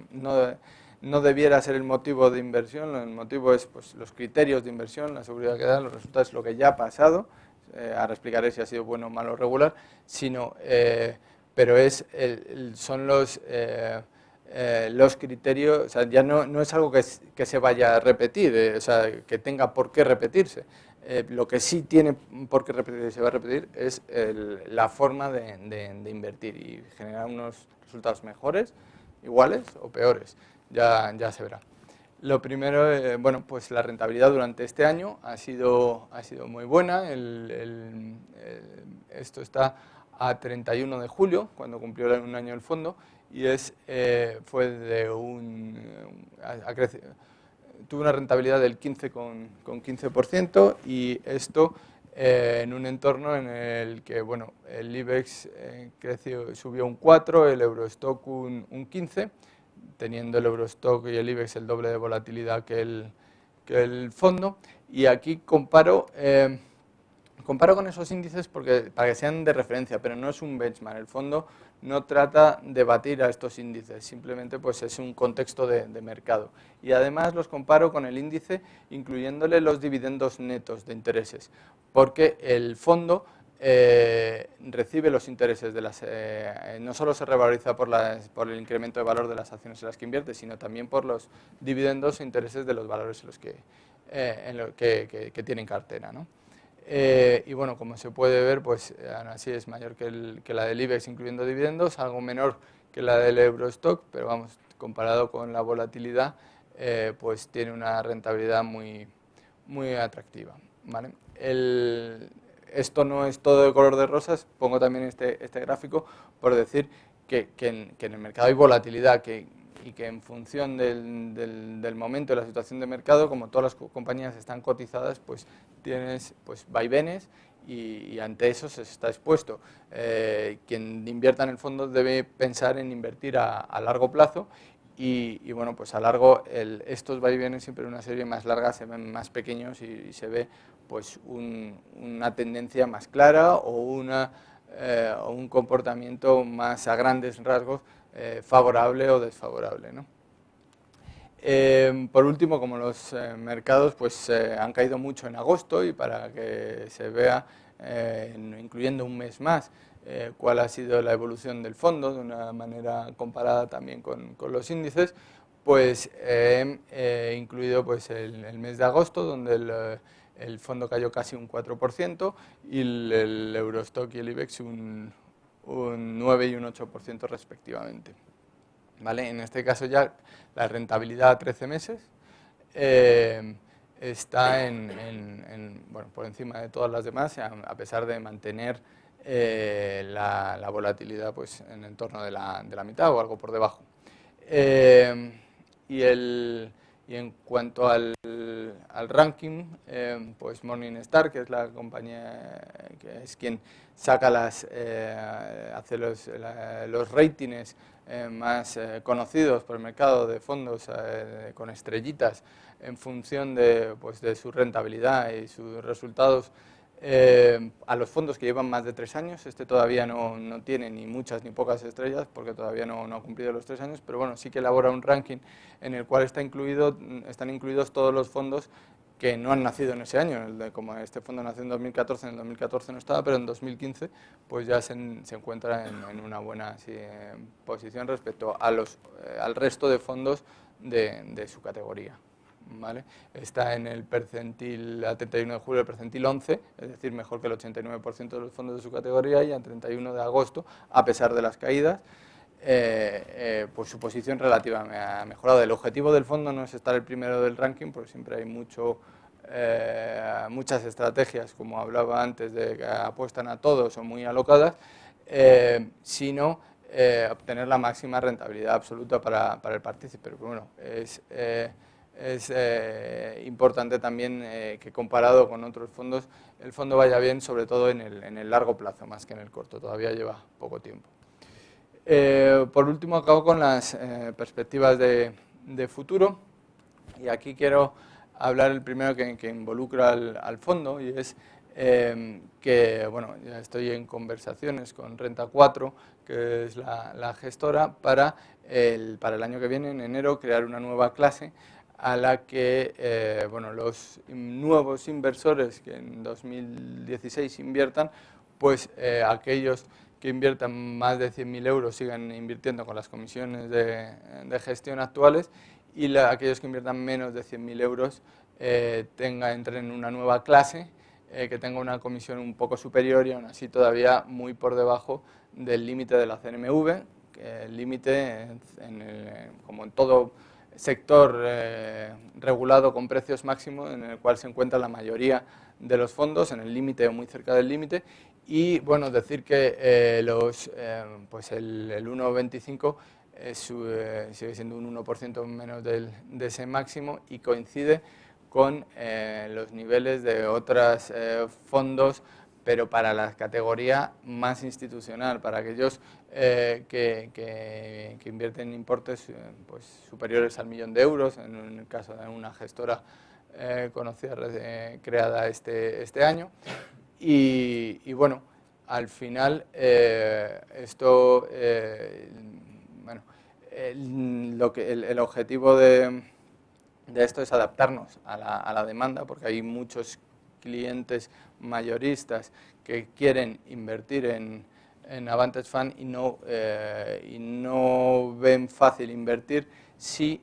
no debiera ser el motivo de inversión. El motivo es pues, los criterios de inversión, la seguridad que dan, los resultados, lo que ya ha pasado. Ahora explicaré si ha sido bueno, malo o regular, pero son los criterios, o sea, ya no es algo que se vaya a repetir, o sea, que tenga por qué repetirse. Lo que sí tiene por qué repetir y se va a repetir es la forma de invertir y generar unos resultados mejores, iguales o peores. Ya se verá. Lo primero, pues la rentabilidad durante este año ha sido muy buena. Esto está a 31 de julio, cuando cumplió un año el fondo, y tuvo una rentabilidad del 15%, y esto en un entorno en el que el IBEX subió un 4%, el Eurostock un 15%, teniendo el Eurostock y el IBEX el doble de volatilidad que el fondo. Y aquí comparo con esos índices para que sean de referencia, pero no es un benchmark. El fondo no trata de batir a estos índices, simplemente pues es un contexto de mercado. Y además los comparo con el índice incluyéndole los dividendos netos de intereses, porque el fondo recibe los intereses no solo se revaloriza por el incremento de valor de las acciones en las que invierte, sino también por los dividendos e intereses de los valores en los que tienen cartera, ¿no? Y bueno, como se puede ver, pues aún así es mayor que la del IBEX incluyendo dividendos, algo menor que la del Eurostock, pero vamos, comparado con la volatilidad, pues tiene una rentabilidad muy atractiva, ¿vale? Esto no es todo de color de rosas, pongo también este gráfico por decir que en el mercado hay volatilidad, que y que en función del momento y la situación de mercado, como todas las compañías están cotizadas, pues tienes pues vaivenes y ante eso se está expuesto. Quien invierta en el fondo debe pensar en invertir a largo plazo y bueno, pues a largo estos vaivenes siempre en una serie más larga se ven más pequeños y se ve pues una tendencia más clara o un comportamiento más a grandes rasgos favorable o desfavorable, ¿no? Por último, como los mercados pues, han caído mucho en agosto y para que se vea, incluyendo un mes más, cuál ha sido la evolución del fondo de una manera comparada también con los índices, pues he incluido pues, el mes de agosto, donde el fondo cayó casi un 4% y el Eurostock y el IBEX un 9 y un 8% respectivamente. ¿Vale? En este caso ya la rentabilidad a 13 meses está bueno, por encima de todas las demás, a pesar de mantener la volatilidad pues, en el torno de la mitad o algo por debajo. Y, y en cuanto al ranking, pues Morningstar, que es la compañía que es quien saca hace los ratings más conocidos por el mercado de fondos con estrellitas en función pues, de su rentabilidad y sus resultados a los fondos que llevan más de 3 años. Este todavía no tiene ni muchas ni pocas estrellas porque todavía no ha cumplido los 3 años, pero bueno, sí que elabora un ranking en el cual están incluidos todos los fondos que no han nacido en ese año. Como este fondo nació en 2014, en el 2014 no estaba, pero en 2015 pues ya se encuentra en una buena posición respecto al resto de fondos de su categoría. ¿Vale? Está en el percentil, a 31 de julio, el percentil 11, es decir, mejor que el 89% de los fondos de su categoría, y a 31 de agosto, a pesar de las caídas, pues su posición relativa ha mejorado. El objetivo del fondo no es estar el primero del ranking, porque siempre hay muchas estrategias, como hablaba antes, de que apuestan a todos o muy alocadas, sino obtener la máxima rentabilidad absoluta para el partícipe. Pero bueno, es importante también que comparado con otros fondos, el fondo vaya bien, sobre todo en el largo plazo, más que en el corto. Todavía lleva poco tiempo. Por último, acabo con las perspectivas de futuro. Y aquí quiero hablar el primero que involucra al fondo, y es que, bueno, ya estoy en conversaciones con Renta 4, que es la gestora, para el año que viene, en enero, crear una nueva clase a la que bueno, los nuevos inversores que en 2016 inviertan, pues aquellos que inviertan más de 100.000 euros sigan invirtiendo con las comisiones de gestión actuales, y aquellos que inviertan menos de 100.000 euros entren en una nueva clase que tenga una comisión un poco superior y aún así todavía muy por debajo del límite de la CNMV, el límite, como en todo sector regulado con precios máximos, en el cual se encuentra la mayoría de los fondos, en el límite o muy cerca del límite. Y bueno, decir que pues el 1,25 sigue siendo un 1% menos de ese máximo y coincide con los niveles de otros fondos, pero para la categoría más institucional, para aquellos que invierten importes pues, superiores al 1.000.000 de euros, en el caso de una gestora conocida, creada este año. Y bueno, al final esto, bueno, el objetivo de esto es adaptarnos a la demanda, porque hay muchos clientes mayoristas que quieren invertir en Advantage Fund y no ven fácil invertir si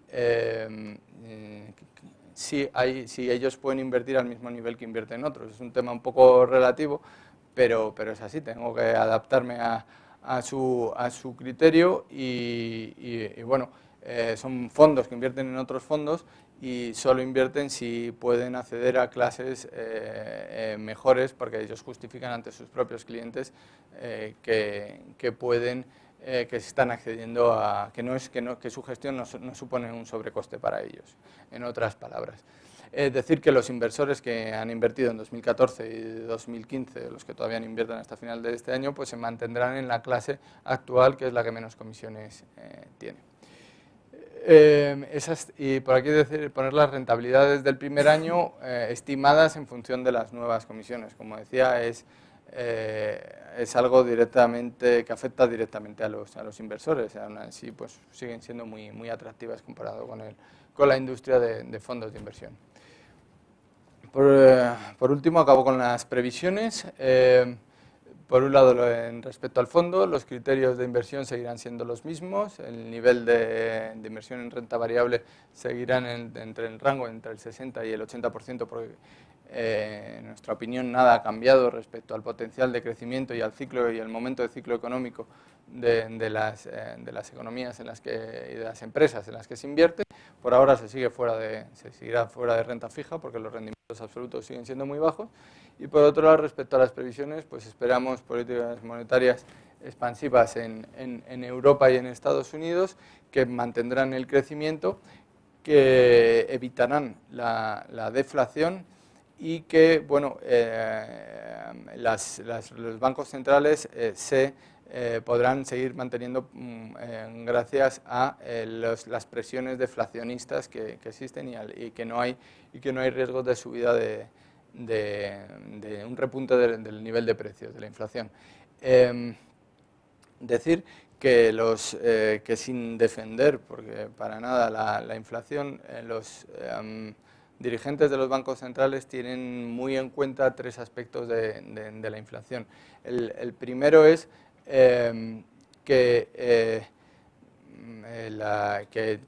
ellos pueden invertir al mismo nivel que invierten otros. Es un tema un poco relativo, pero es así, tengo que adaptarme a su criterio y bueno, son fondos que invierten en otros fondos y solo invierten si pueden acceder a clases mejores, porque ellos justifican ante sus propios clientes que pueden que se están accediendo a que su gestión no supone un sobrecoste para ellos, en otras palabras. Es decir, que los inversores que han invertido en 2014 y 2015, los que todavía no invierten hasta final de este año, pues se mantendrán en la clase actual, que es la que menos comisiones tiene. Y por aquí poner las rentabilidades del primer año estimadas en función de las nuevas comisiones. Como decía, es algo directamente que afecta directamente a los inversores. Aún así, pues siguen siendo muy atractivas comparado con la industria de fondos de inversión. Por último, acabo con las previsiones. Por un lado, respecto al fondo, los criterios de inversión seguirán siendo los mismos. El nivel de inversión en renta variable seguirán entre el rango entre el 60 y el 80%, porque en nuestra opinión nada ha cambiado respecto al potencial de crecimiento y al ciclo y al momento de ciclo económico de las economías y de las empresas en las que se invierte. Por ahora se seguirá fuera de renta fija porque los rendimientos absolutos siguen siendo muy bajos. Y por otro lado, respecto a las previsiones, pues esperamos políticas monetarias expansivas en Europa y en Estados Unidos que mantendrán el crecimiento, que evitarán la deflación y que bueno, los bancos centrales podrán seguir manteniendo gracias a las presiones deflacionistas que existen y que no hay riesgos de subida de un repunte del nivel de precios, de la inflación. Decir que sin defender, porque para nada la inflación, los dirigentes de los bancos centrales tienen muy en cuenta tres aspectos de la inflación. El primero es que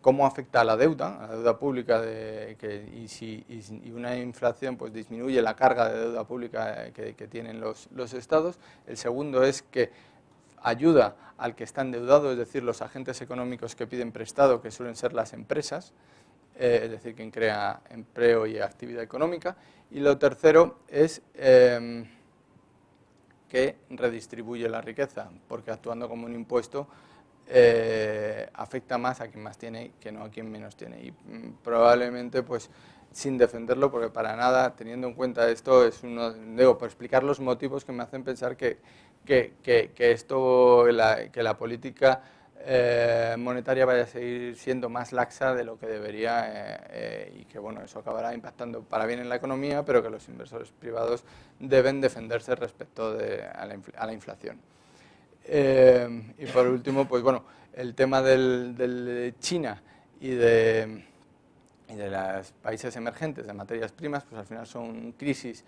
cómo afecta a la deuda pública, y una inflación pues disminuye la carga de deuda pública que tienen los estados. El segundo es que ayuda al que está endeudado, es decir, los agentes económicos que piden prestado, que suelen ser las empresas, es decir, quien crea empleo y actividad económica. Y lo tercero es que redistribuye la riqueza, porque actuando como un impuesto afecta más a quien más tiene que no a quien menos tiene. Y probablemente, pues, sin defenderlo, porque para nada, teniendo en cuenta esto, por explicar los motivos que me hacen pensar que la política monetaria vaya a seguir siendo más laxa de lo que debería, y que bueno, eso acabará impactando para bien en la economía, pero que los inversores privados deben defenderse respecto a la inflación. Y por último, pues bueno, el tema de China y de los países emergentes de materias primas, pues al final son crisis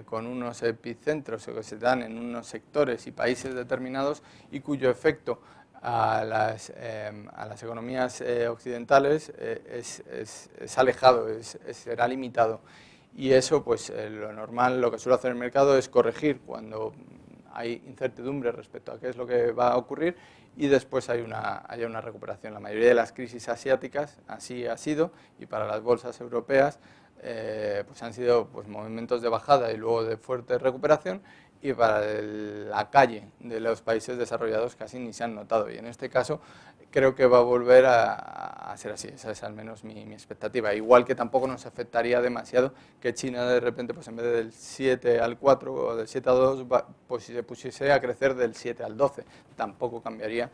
con unos epicentros que se dan en unos sectores y países determinados y cuyo efecto a las economías occidentales es alejado, será limitado. Y eso, pues lo normal, lo que suele hacer el mercado es corregir cuando hay incertidumbre respecto a qué es lo que va a ocurrir y después haya una recuperación. La mayoría de las crisis asiáticas así ha sido, y para las bolsas europeas pues han sido pues movimientos de bajada y luego de fuerte recuperación, y para la calle de los países desarrollados casi ni se han notado. Y en este caso creo que va a volver a ser así. Esa es al menos mi expectativa. Igual que tampoco nos afectaría demasiado que China de repente, pues en vez del 7 al 4 o del 7 al 2, pues si se pusiese a crecer del 7 al 12. Tampoco cambiaría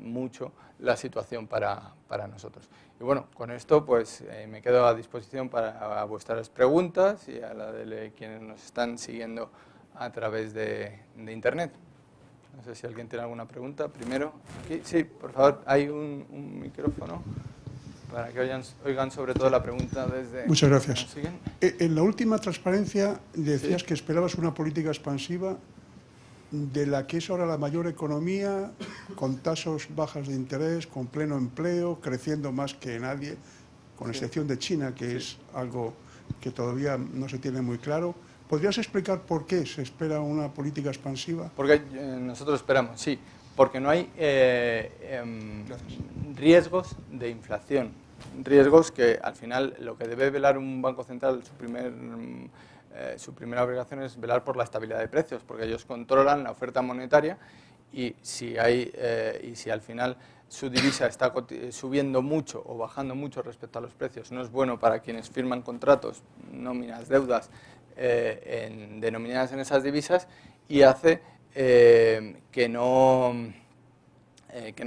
mucho la situación para nosotros. Y bueno, con esto pues me quedo a disposición para vuestras preguntas y a la de quienes nos están siguiendo a través de Internet. No sé si alguien tiene alguna pregunta. Primero, aquí, sí, por favor, hay un micrófono para que oigan sobre todo la pregunta desde... Muchas gracias. En la última transparencia decías Sí. que esperabas una política expansiva de la que es ahora la mayor economía, con tasas bajas de interés, con pleno empleo, creciendo más que nadie, con excepción de China, que es algo que todavía no se tiene muy claro. ¿Podrías explicar por qué se espera una política expansiva? Porque nosotros esperamos, sí, porque no hay riesgos de inflación, riesgos que al final lo que debe velar un banco central, su primera obligación es velar por la estabilidad de precios, porque ellos controlan la oferta monetaria y si al final su divisa está subiendo mucho o bajando mucho respecto a los precios, no es bueno para quienes firman contratos, nóminas, deudas denominadas en esas divisas, y hace que no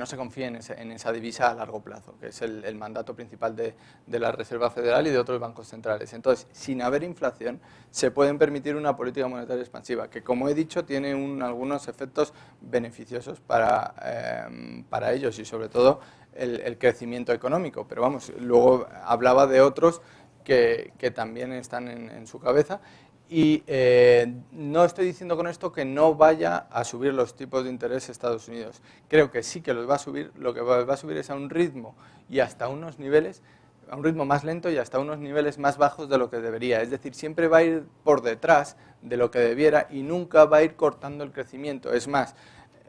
se confíe en esa divisa a largo plazo, que es el mandato principal de la Reserva Federal y de otros bancos centrales. Entonces, sin haber inflación, se pueden permitir una política monetaria expansiva, que, como he dicho, tiene algunos efectos beneficiosos para ellos y, sobre todo, el crecimiento económico. Pero vamos, luego hablaba de otros que también están en su cabeza. Y no estoy diciendo con esto que no vaya a subir los tipos de interés Estados Unidos. Creo que sí que los va a subir. Lo que va a subir es a un ritmo y hasta unos niveles, a un ritmo más lento y hasta unos niveles más bajos de lo que debería. Es decir, siempre va a ir por detrás de lo que debiera y nunca va a ir cortando el crecimiento. Es más,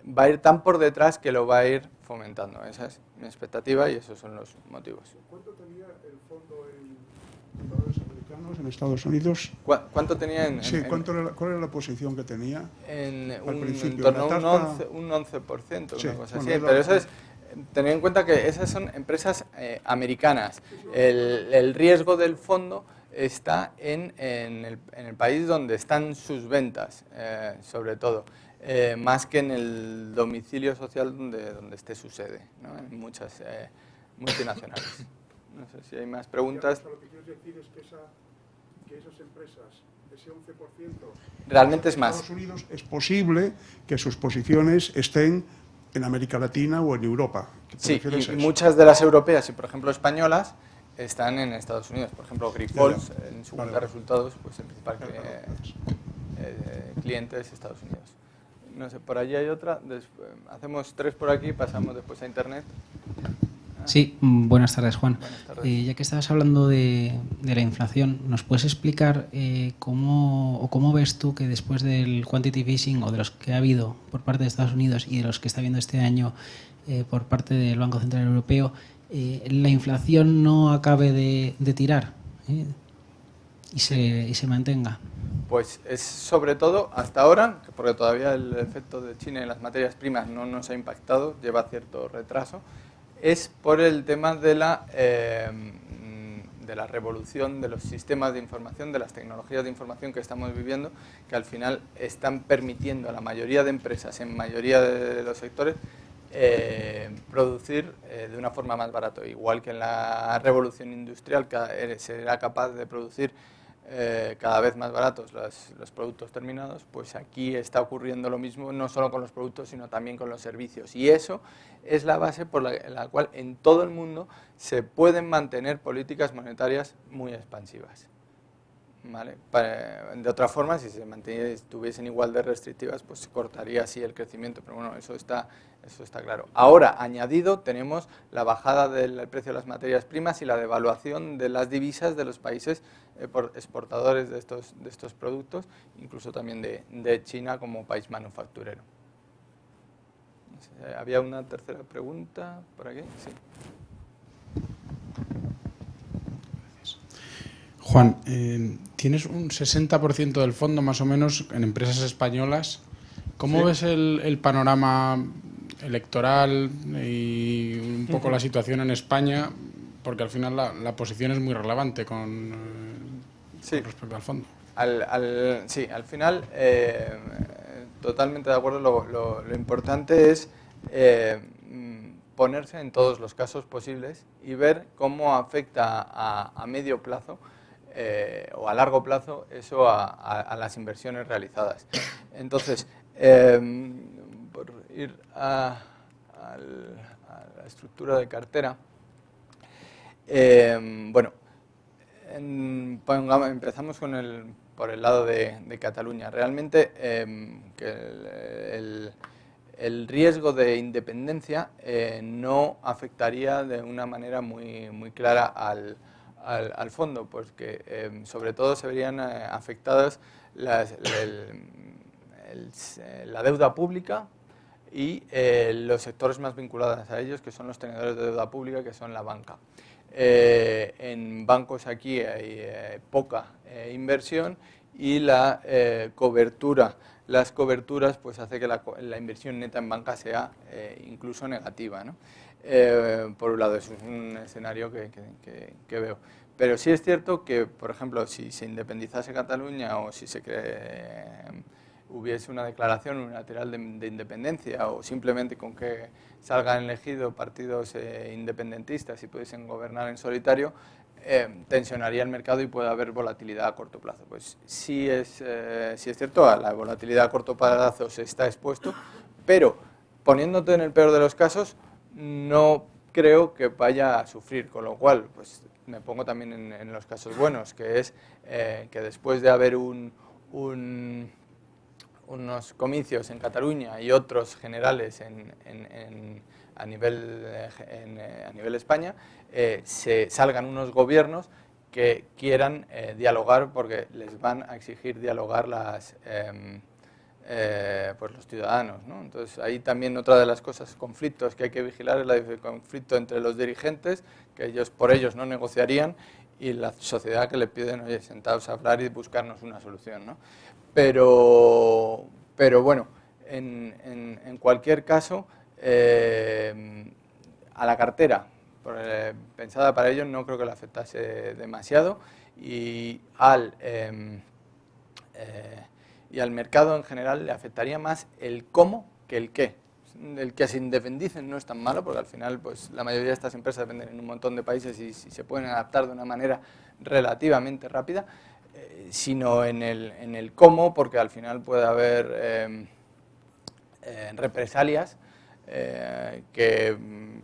va a ir tan por detrás que lo va a ir fomentando. Esa es mi expectativa y esos son los motivos. ¿Cuánto tenía el fondo en dólares americanos en Estados Unidos? ¿Cuánto tenía Sí, ¿cuál era la posición que tenía al principio? En torno a un 11%, sí, una cosa bueno, así. Pero eso es, tener en cuenta que esas son empresas americanas. El riesgo del fondo está en el país donde están sus ventas, sobre todo, más que en el domicilio social donde esté su sede, ¿no? En muchas multinacionales. No sé si hay más preguntas. Lo que quiero decir es que esas empresas, ese 11%, realmente es más. En Estados Unidos es posible que sus posiciones estén en América Latina o en Europa. Sí, y muchas de las europeas y, por ejemplo, españolas están en Estados Unidos. Por ejemplo, Grifols, en su cuenta de resultados, pues el principal cliente es Estados Unidos. No sé, por allí hay otra. Hacemos 3 por aquí, pasamos después a Internet. Sí, buenas tardes, Juan. Buenas tardes. Ya que estabas hablando de la inflación, ¿nos puedes explicar cómo ves tú que después del quantitative easing o de los que ha habido por parte de Estados Unidos y de los que está habiendo este año por parte del Banco Central Europeo, la inflación no acabe de tirar y se mantenga? Pues es sobre todo hasta ahora, porque todavía el efecto de China en las materias primas no nos ha impactado, lleva cierto retraso, es por el tema de la revolución de los sistemas de información, de las tecnologías de información que estamos viviendo, que al final están permitiendo a la mayoría de empresas, en mayoría de los sectores, producir de una forma más barato. Igual que en la revolución industrial se era capaz de producir cada vez más baratos los productos terminados, pues aquí está ocurriendo lo mismo, no solo con los productos, sino también con los servicios. Y eso es la base por la cual en todo el mundo se pueden mantener políticas monetarias muy expansivas. ¿Vale? De otra forma, si estuviesen igual de restrictivas, pues se cortaría así el crecimiento, pero bueno, eso está claro. Ahora, añadido, tenemos la bajada del precio de las materias primas y la devaluación de las divisas de los países exportadores de estos productos, incluso también de China como país manufacturero. No sé, ¿había una tercera pregunta por aquí? Sí. Juan, tienes un 60% del fondo más o menos en empresas españolas. ¿Cómo ves el panorama electoral y un poco la situación en España? Porque al final la posición es muy relevante con respecto al fondo. Sí, al final, totalmente de acuerdo, lo importante es ponerse en todos los casos posibles y ver cómo afecta a medio plazo o a largo plazo eso a las inversiones realizadas. Entonces, por ir a la estructura de cartera, bueno, empezamos por el lado de Cataluña. Realmente que el riesgo de independencia no afectaría de una manera muy clara al fondo, porque sobre todo se verían afectadas la deuda pública y los sectores más vinculados a ellos, que son los tenedores de deuda pública, que son la banca. En bancos aquí hay poca inversión y la cobertura. Las coberturas pues hace que la inversión neta en banca sea incluso negativa, ¿no? Por un lado, eso es un escenario que veo. Pero sí es cierto que, por ejemplo, si se independizase Cataluña o si hubiese una declaración unilateral de independencia o simplemente con que salgan elegidos partidos independentistas y pudiesen gobernar en solitario, tensionaría el mercado y puede haber volatilidad a corto plazo. Pues sí es cierto, a la volatilidad a corto plazo se está expuesto, pero poniéndote en el peor de los casos, no creo que vaya a sufrir, con lo cual pues me pongo también en los casos buenos, que es que después de haber unos comicios en Cataluña y otros generales a nivel España, se salgan unos gobiernos que quieran dialogar, porque les van a exigir dialogar pues los ciudadanos, ¿no? Entonces ahí también otra de las conflictos que hay que vigilar es el conflicto entre los dirigentes, que por ellos no negociarían, y la sociedad que le piden, oye, sentados a hablar y buscarnos una solución, ¿no? Pero bueno, en cualquier caso, a la cartera pensada para ello no creo que le afectase demasiado, y al mercado en general le afectaría más el cómo que el qué. El que se independicen no es tan malo, porque al final pues, la mayoría de estas empresas dependen en un montón de países y se pueden adaptar de una manera relativamente rápida, sino en el cómo, porque al final puede haber represalias que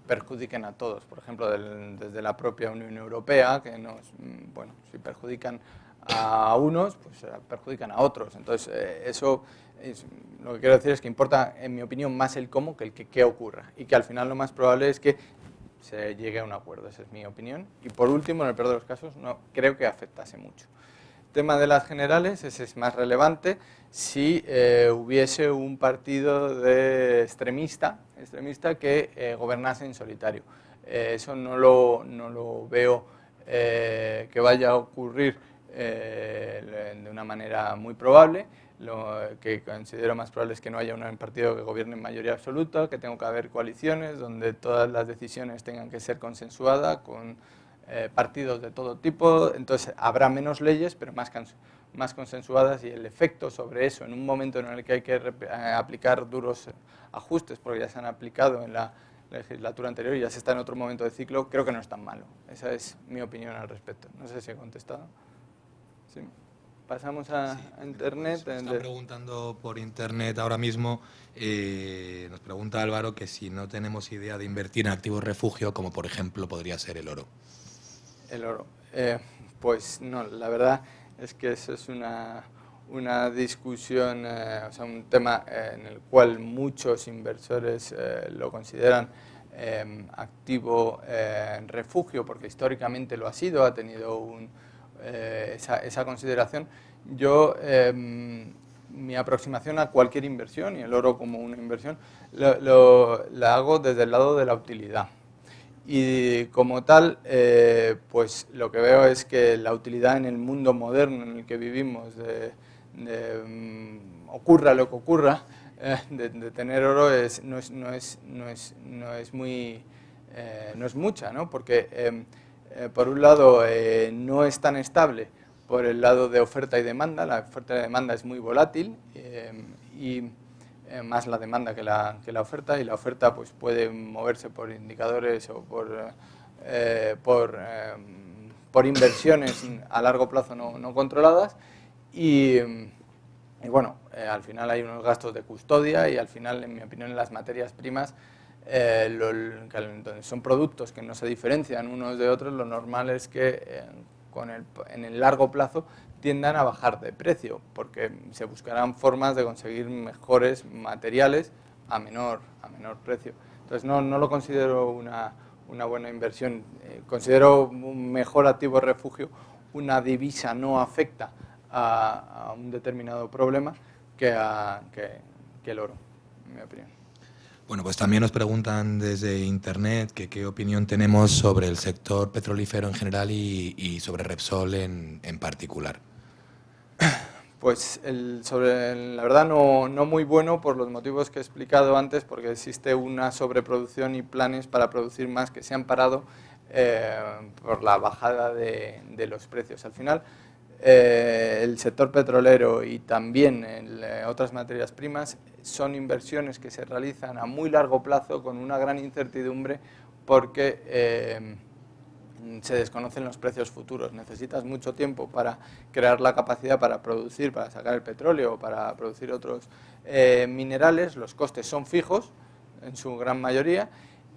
perjudiquen a todos. Por ejemplo, desde la propia Unión Europea, que si perjudican a unos, pues perjudican a otros. Entonces, lo que quiero decir es que importa, en mi opinión, más el cómo que el qué ocurra. Y que al final lo más probable es que se llegue a un acuerdo. Esa es mi opinión. Y por último, en el peor de los casos, no creo que afectase mucho. El tema de las generales, ese es más relevante si hubiese un partido extremista que gobernase en solitario. Eso no lo veo que vaya a ocurrir de una manera muy probable. Lo que considero más probable es que no haya un partido que gobierne en mayoría absoluta, que tenga que haber coaliciones donde todas las decisiones tengan que ser consensuadas con partidos de todo tipo. Entonces habrá menos leyes, pero más consensuadas, y el efecto sobre eso en un momento en el que hay que aplicar duros ajustes, porque ya se han aplicado en la legislatura anterior y ya se está en otro momento de ciclo, creo que no es tan malo. Esa es mi opinión al respecto. No sé si he contestado. ¿Sí? Pasamos a Internet. Nos están preguntando por Internet ahora mismo, nos pregunta Álvaro que si no tenemos idea de invertir en activos refugio, como por ejemplo podría ser el oro. El oro. Pues no, la verdad es que eso es una discusión, un tema en el cual muchos inversores lo consideran activo refugio, porque históricamente lo ha sido, ha tenido esa consideración. Yo, mi aproximación a cualquier inversión, y el oro como una inversión, la hago desde el lado de la utilidad. Y como tal, pues lo que veo es que la utilidad en el mundo moderno en el que vivimos, ocurra lo que ocurra, de tener oro no es mucha, ¿no? Porque por un lado no es tan estable por el lado de oferta y demanda. La oferta y demanda es muy volátil, y más la demanda que la oferta, y la oferta pues puede moverse por indicadores o por inversiones a largo plazo no controladas, y bueno, al final hay unos gastos de custodia, y al final, en mi opinión, en las materias primas, son productos que no se diferencian unos de otros, lo normal es que en el largo plazo tiendan a bajar de precio, porque se buscarán formas de conseguir mejores materiales a menor precio. Entonces no lo considero una buena inversión. Considero un mejor activo refugio una divisa no afecta a un determinado problema que el oro, en mi opinión. Bueno, pues también nos preguntan desde Internet que qué opinión tenemos sobre el sector petrolífero en general y sobre Repsol en particular. Pues la verdad no muy bueno por los motivos que he explicado antes, porque existe una sobreproducción y planes para producir más que se han parado por la bajada de los precios. Al final, el sector petrolero y también otras materias primas son inversiones que se realizan a muy largo plazo con una gran incertidumbre porque se desconocen los precios futuros. Necesitas mucho tiempo para crear la capacidad para producir, para sacar el petróleo, para producir otros minerales. Los costes son fijos en su gran mayoría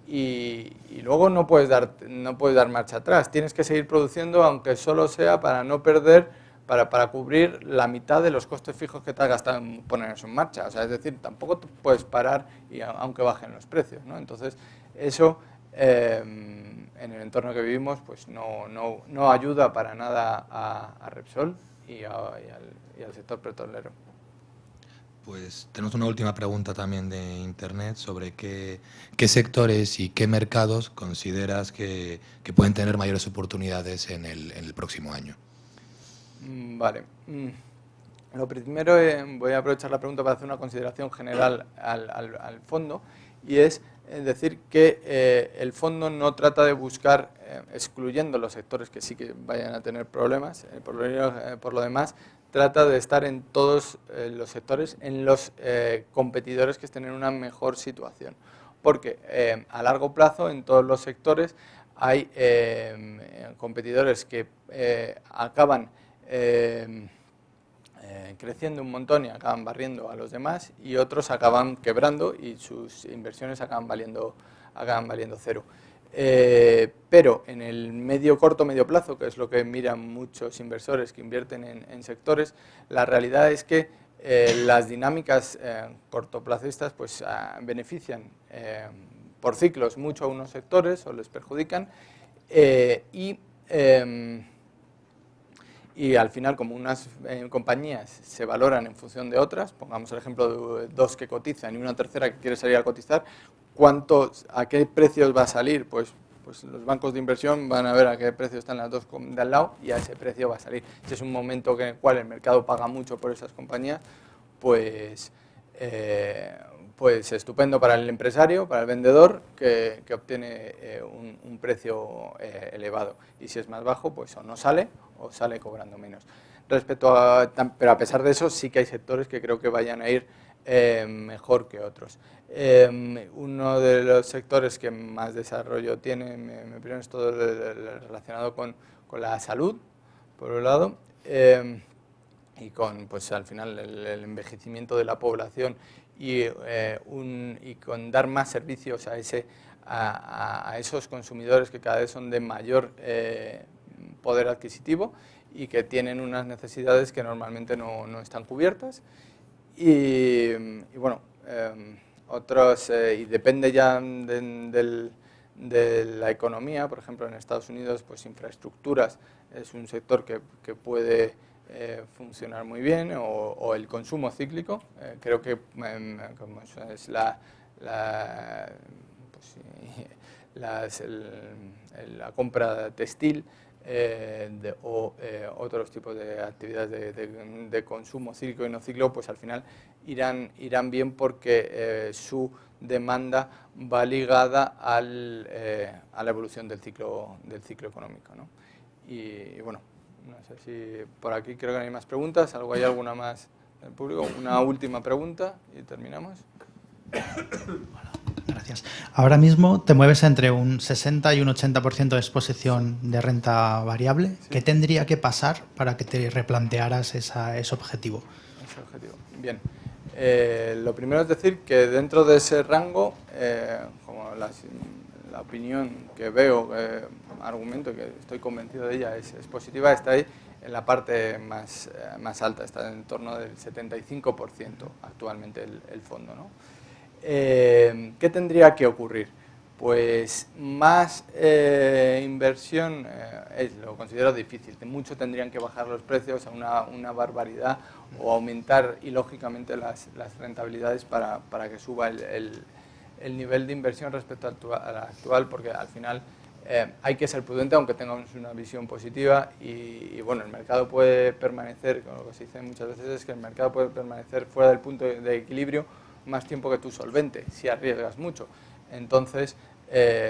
y luego no puedes dar marcha atrás. Tienes que seguir produciendo, aunque solo sea para no perder, para cubrir la mitad de los costes fijos que te has gastado en poner eso en marcha. O sea, es decir, tampoco te puedes parar aunque bajen los precios, ¿no? Entonces, eso en el entorno que vivimos pues no ayuda para nada a Repsol y al sector petrolero. Pues tenemos una última pregunta también de Internet sobre qué sectores y qué mercados consideras que pueden tener mayores oportunidades en el próximo año. Vale. Lo primero, voy a aprovechar la pregunta para hacer una consideración general al fondo, y es decir que el fondo no trata de buscar, excluyendo los sectores que sí que vayan a tener problemas, por lo demás, trata de estar en todos los sectores, en los competidores que estén en una mejor situación. Porque a largo plazo, en todos los sectores, hay competidores que acaban creciendo un montón y acaban barriendo a los demás, y otros acaban quebrando y sus inversiones acaban valiendo cero. Pero en el corto medio plazo, que es lo que miran muchos inversores que invierten en sectores, la realidad es que las dinámicas cortoplacistas pues, benefician por ciclos mucho a unos sectores o les perjudican y al final, como unas compañías se valoran en función de otras, pongamos el ejemplo de dos que cotizan y una tercera que quiere salir a cotizar, ¿a qué precios va a salir? Pues los bancos de inversión van a ver a qué precio están las dos de al lado y a ese precio va a salir. Si es un momento en el cual el mercado paga mucho por esas compañías, pues estupendo para el empresario, para el vendedor, que obtiene un precio elevado. Y si es más bajo, pues o no sale o sale cobrando menos. Pero a pesar de eso, sí que hay sectores que creo que vayan a ir mejor que otros. Uno de los sectores que más desarrollo tiene, me opinión, es todo relacionado con la salud, por un lado, y con, pues al final, el envejecimiento de la población y con dar más servicios a esos consumidores que cada vez son de mayor poder adquisitivo y que tienen unas necesidades que normalmente no están cubiertas. Y bueno, otros, y depende ya de la economía. Por ejemplo, en Estados Unidos, pues infraestructuras es un sector que puede funcionar muy bien, o el consumo cíclico. Creo que como es la compra textil o otros tipos de actividades de consumo cíclico y no cíclico, pues al final irán bien porque su demanda va ligada a la evolución del ciclo económico, ¿no? Y bueno, no sé si por aquí creo que no hay más preguntas. ¿Hay alguna más del público? Una última pregunta y terminamos. Gracias. Ahora mismo te mueves entre un 60 y un 80% de exposición de renta variable. Sí. ¿Qué tendría que pasar para que te replantearas ese objetivo? Ese objetivo. Bien. Lo primero es decir que dentro de ese rango, como la opinión que veo, argumento, que estoy convencido de ella, es positiva, está ahí en la parte más alta, está en torno del 75% actualmente el fondo, ¿no? ¿Qué tendría que ocurrir? Pues más inversión, lo considero difícil. Mucho tendrían que bajar los precios a una barbaridad o aumentar ilógicamente las rentabilidades para que suba el nivel de inversión respecto a la actual, porque al final hay que ser prudente, aunque tengamos una visión positiva, y bueno, el mercado puede permanecer, como lo que se dice muchas veces es que el mercado puede permanecer fuera del punto de equilibrio más tiempo que tú solvente, si arriesgas mucho. Entonces, es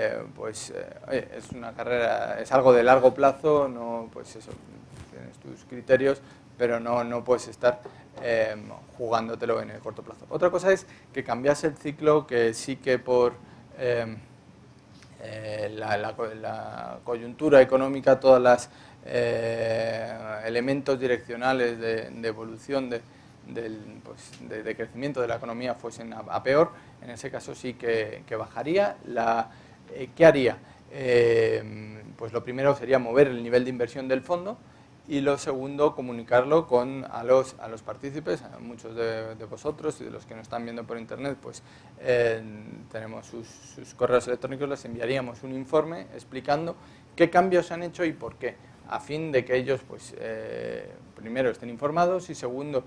una carrera, es algo de largo plazo, no, pues eso, tienes tus criterios, pero no puedes estar jugándotelo en el corto plazo. Otra cosa es que cambiase el ciclo, que sí que por la coyuntura económica, todos los elementos direccionales de evolución de crecimiento de la economía fuesen a peor, en ese caso sí que bajaría. ¿Qué haría? Pues lo primero sería mover el nivel de inversión del fondo, y lo segundo, comunicarlo a los partícipes, a muchos de vosotros y de los que nos están viendo por internet, pues tenemos sus correos electrónicos, les enviaríamos un informe explicando qué cambios se han hecho y por qué, a fin de que ellos, pues, primero estén informados y segundo,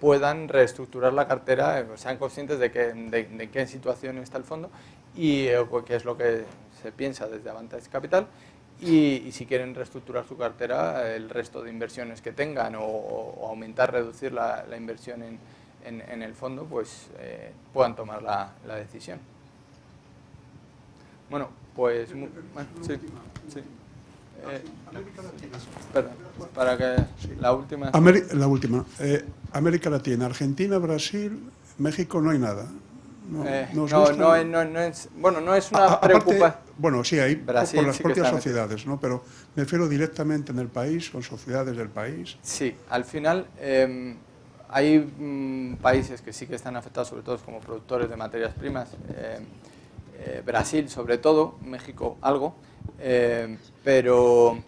puedan reestructurar la cartera, sean conscientes de qué situación está el fondo y qué es lo que se piensa desde Avantage Capital. Y si quieren reestructurar su cartera, el resto de inversiones que tengan o aumentar, reducir la inversión en el fondo, pues puedan tomar la decisión. Bueno, pues... sí. Perdón, para que la última... La última. América Latina, Argentina, Brasil, México, no hay nada. No es una preocupación. Bueno, sí, hay Brasil, por las sí que propias está sociedades, ¿no? Pero me refiero directamente en el país, con sociedades del país. Sí, al final hay países que sí que están afectados, sobre todo como productores de materias primas. Brasil, sobre todo, México, algo. Pero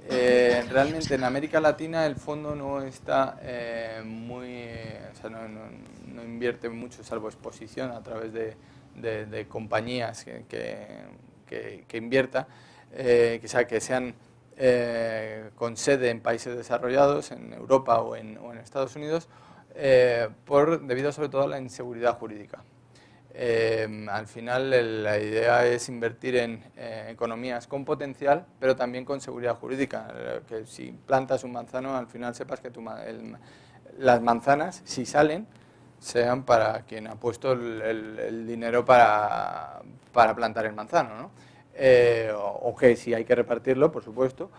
realmente en América Latina el fondo no está o sea, no invierte mucho, salvo exposición a través de compañías que invierta, que sean con sede en países desarrollados, en Europa o en Estados Unidos, debido sobre todo a la inseguridad jurídica. Al final la idea es invertir en economías con potencial, pero también con seguridad jurídica, que si plantas un manzano, al final sepas que las manzanas, si salen, sean para quien ha puesto el dinero para plantar el manzano, ¿no? O que si hay que repartirlo, por supuesto,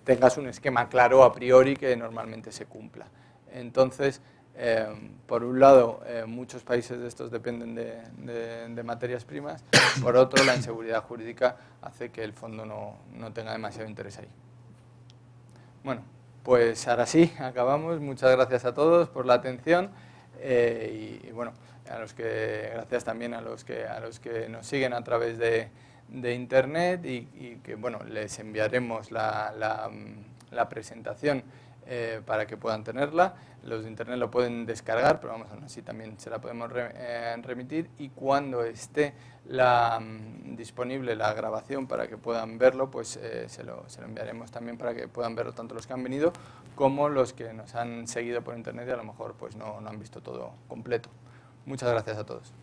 tengas un esquema claro a priori que normalmente se cumpla. Entonces, por un lado, muchos países de estos dependen de materias primas, por otro, la inseguridad jurídica hace que el fondo no tenga demasiado interés ahí. Bueno, pues ahora sí, acabamos. Muchas gracias a todos por la atención y bueno, gracias también a los que nos siguen a través de internet y que bueno, les enviaremos la presentación para que puedan tenerla. Los de internet lo pueden descargar, pero vamos, aún así también se la podemos remitir, y cuando esté disponible la grabación para que puedan verlo, pues se lo enviaremos también para que puedan verlo tanto los que han venido como los que nos han seguido por internet y a lo mejor pues no han visto todo completo. Muchas gracias a todos.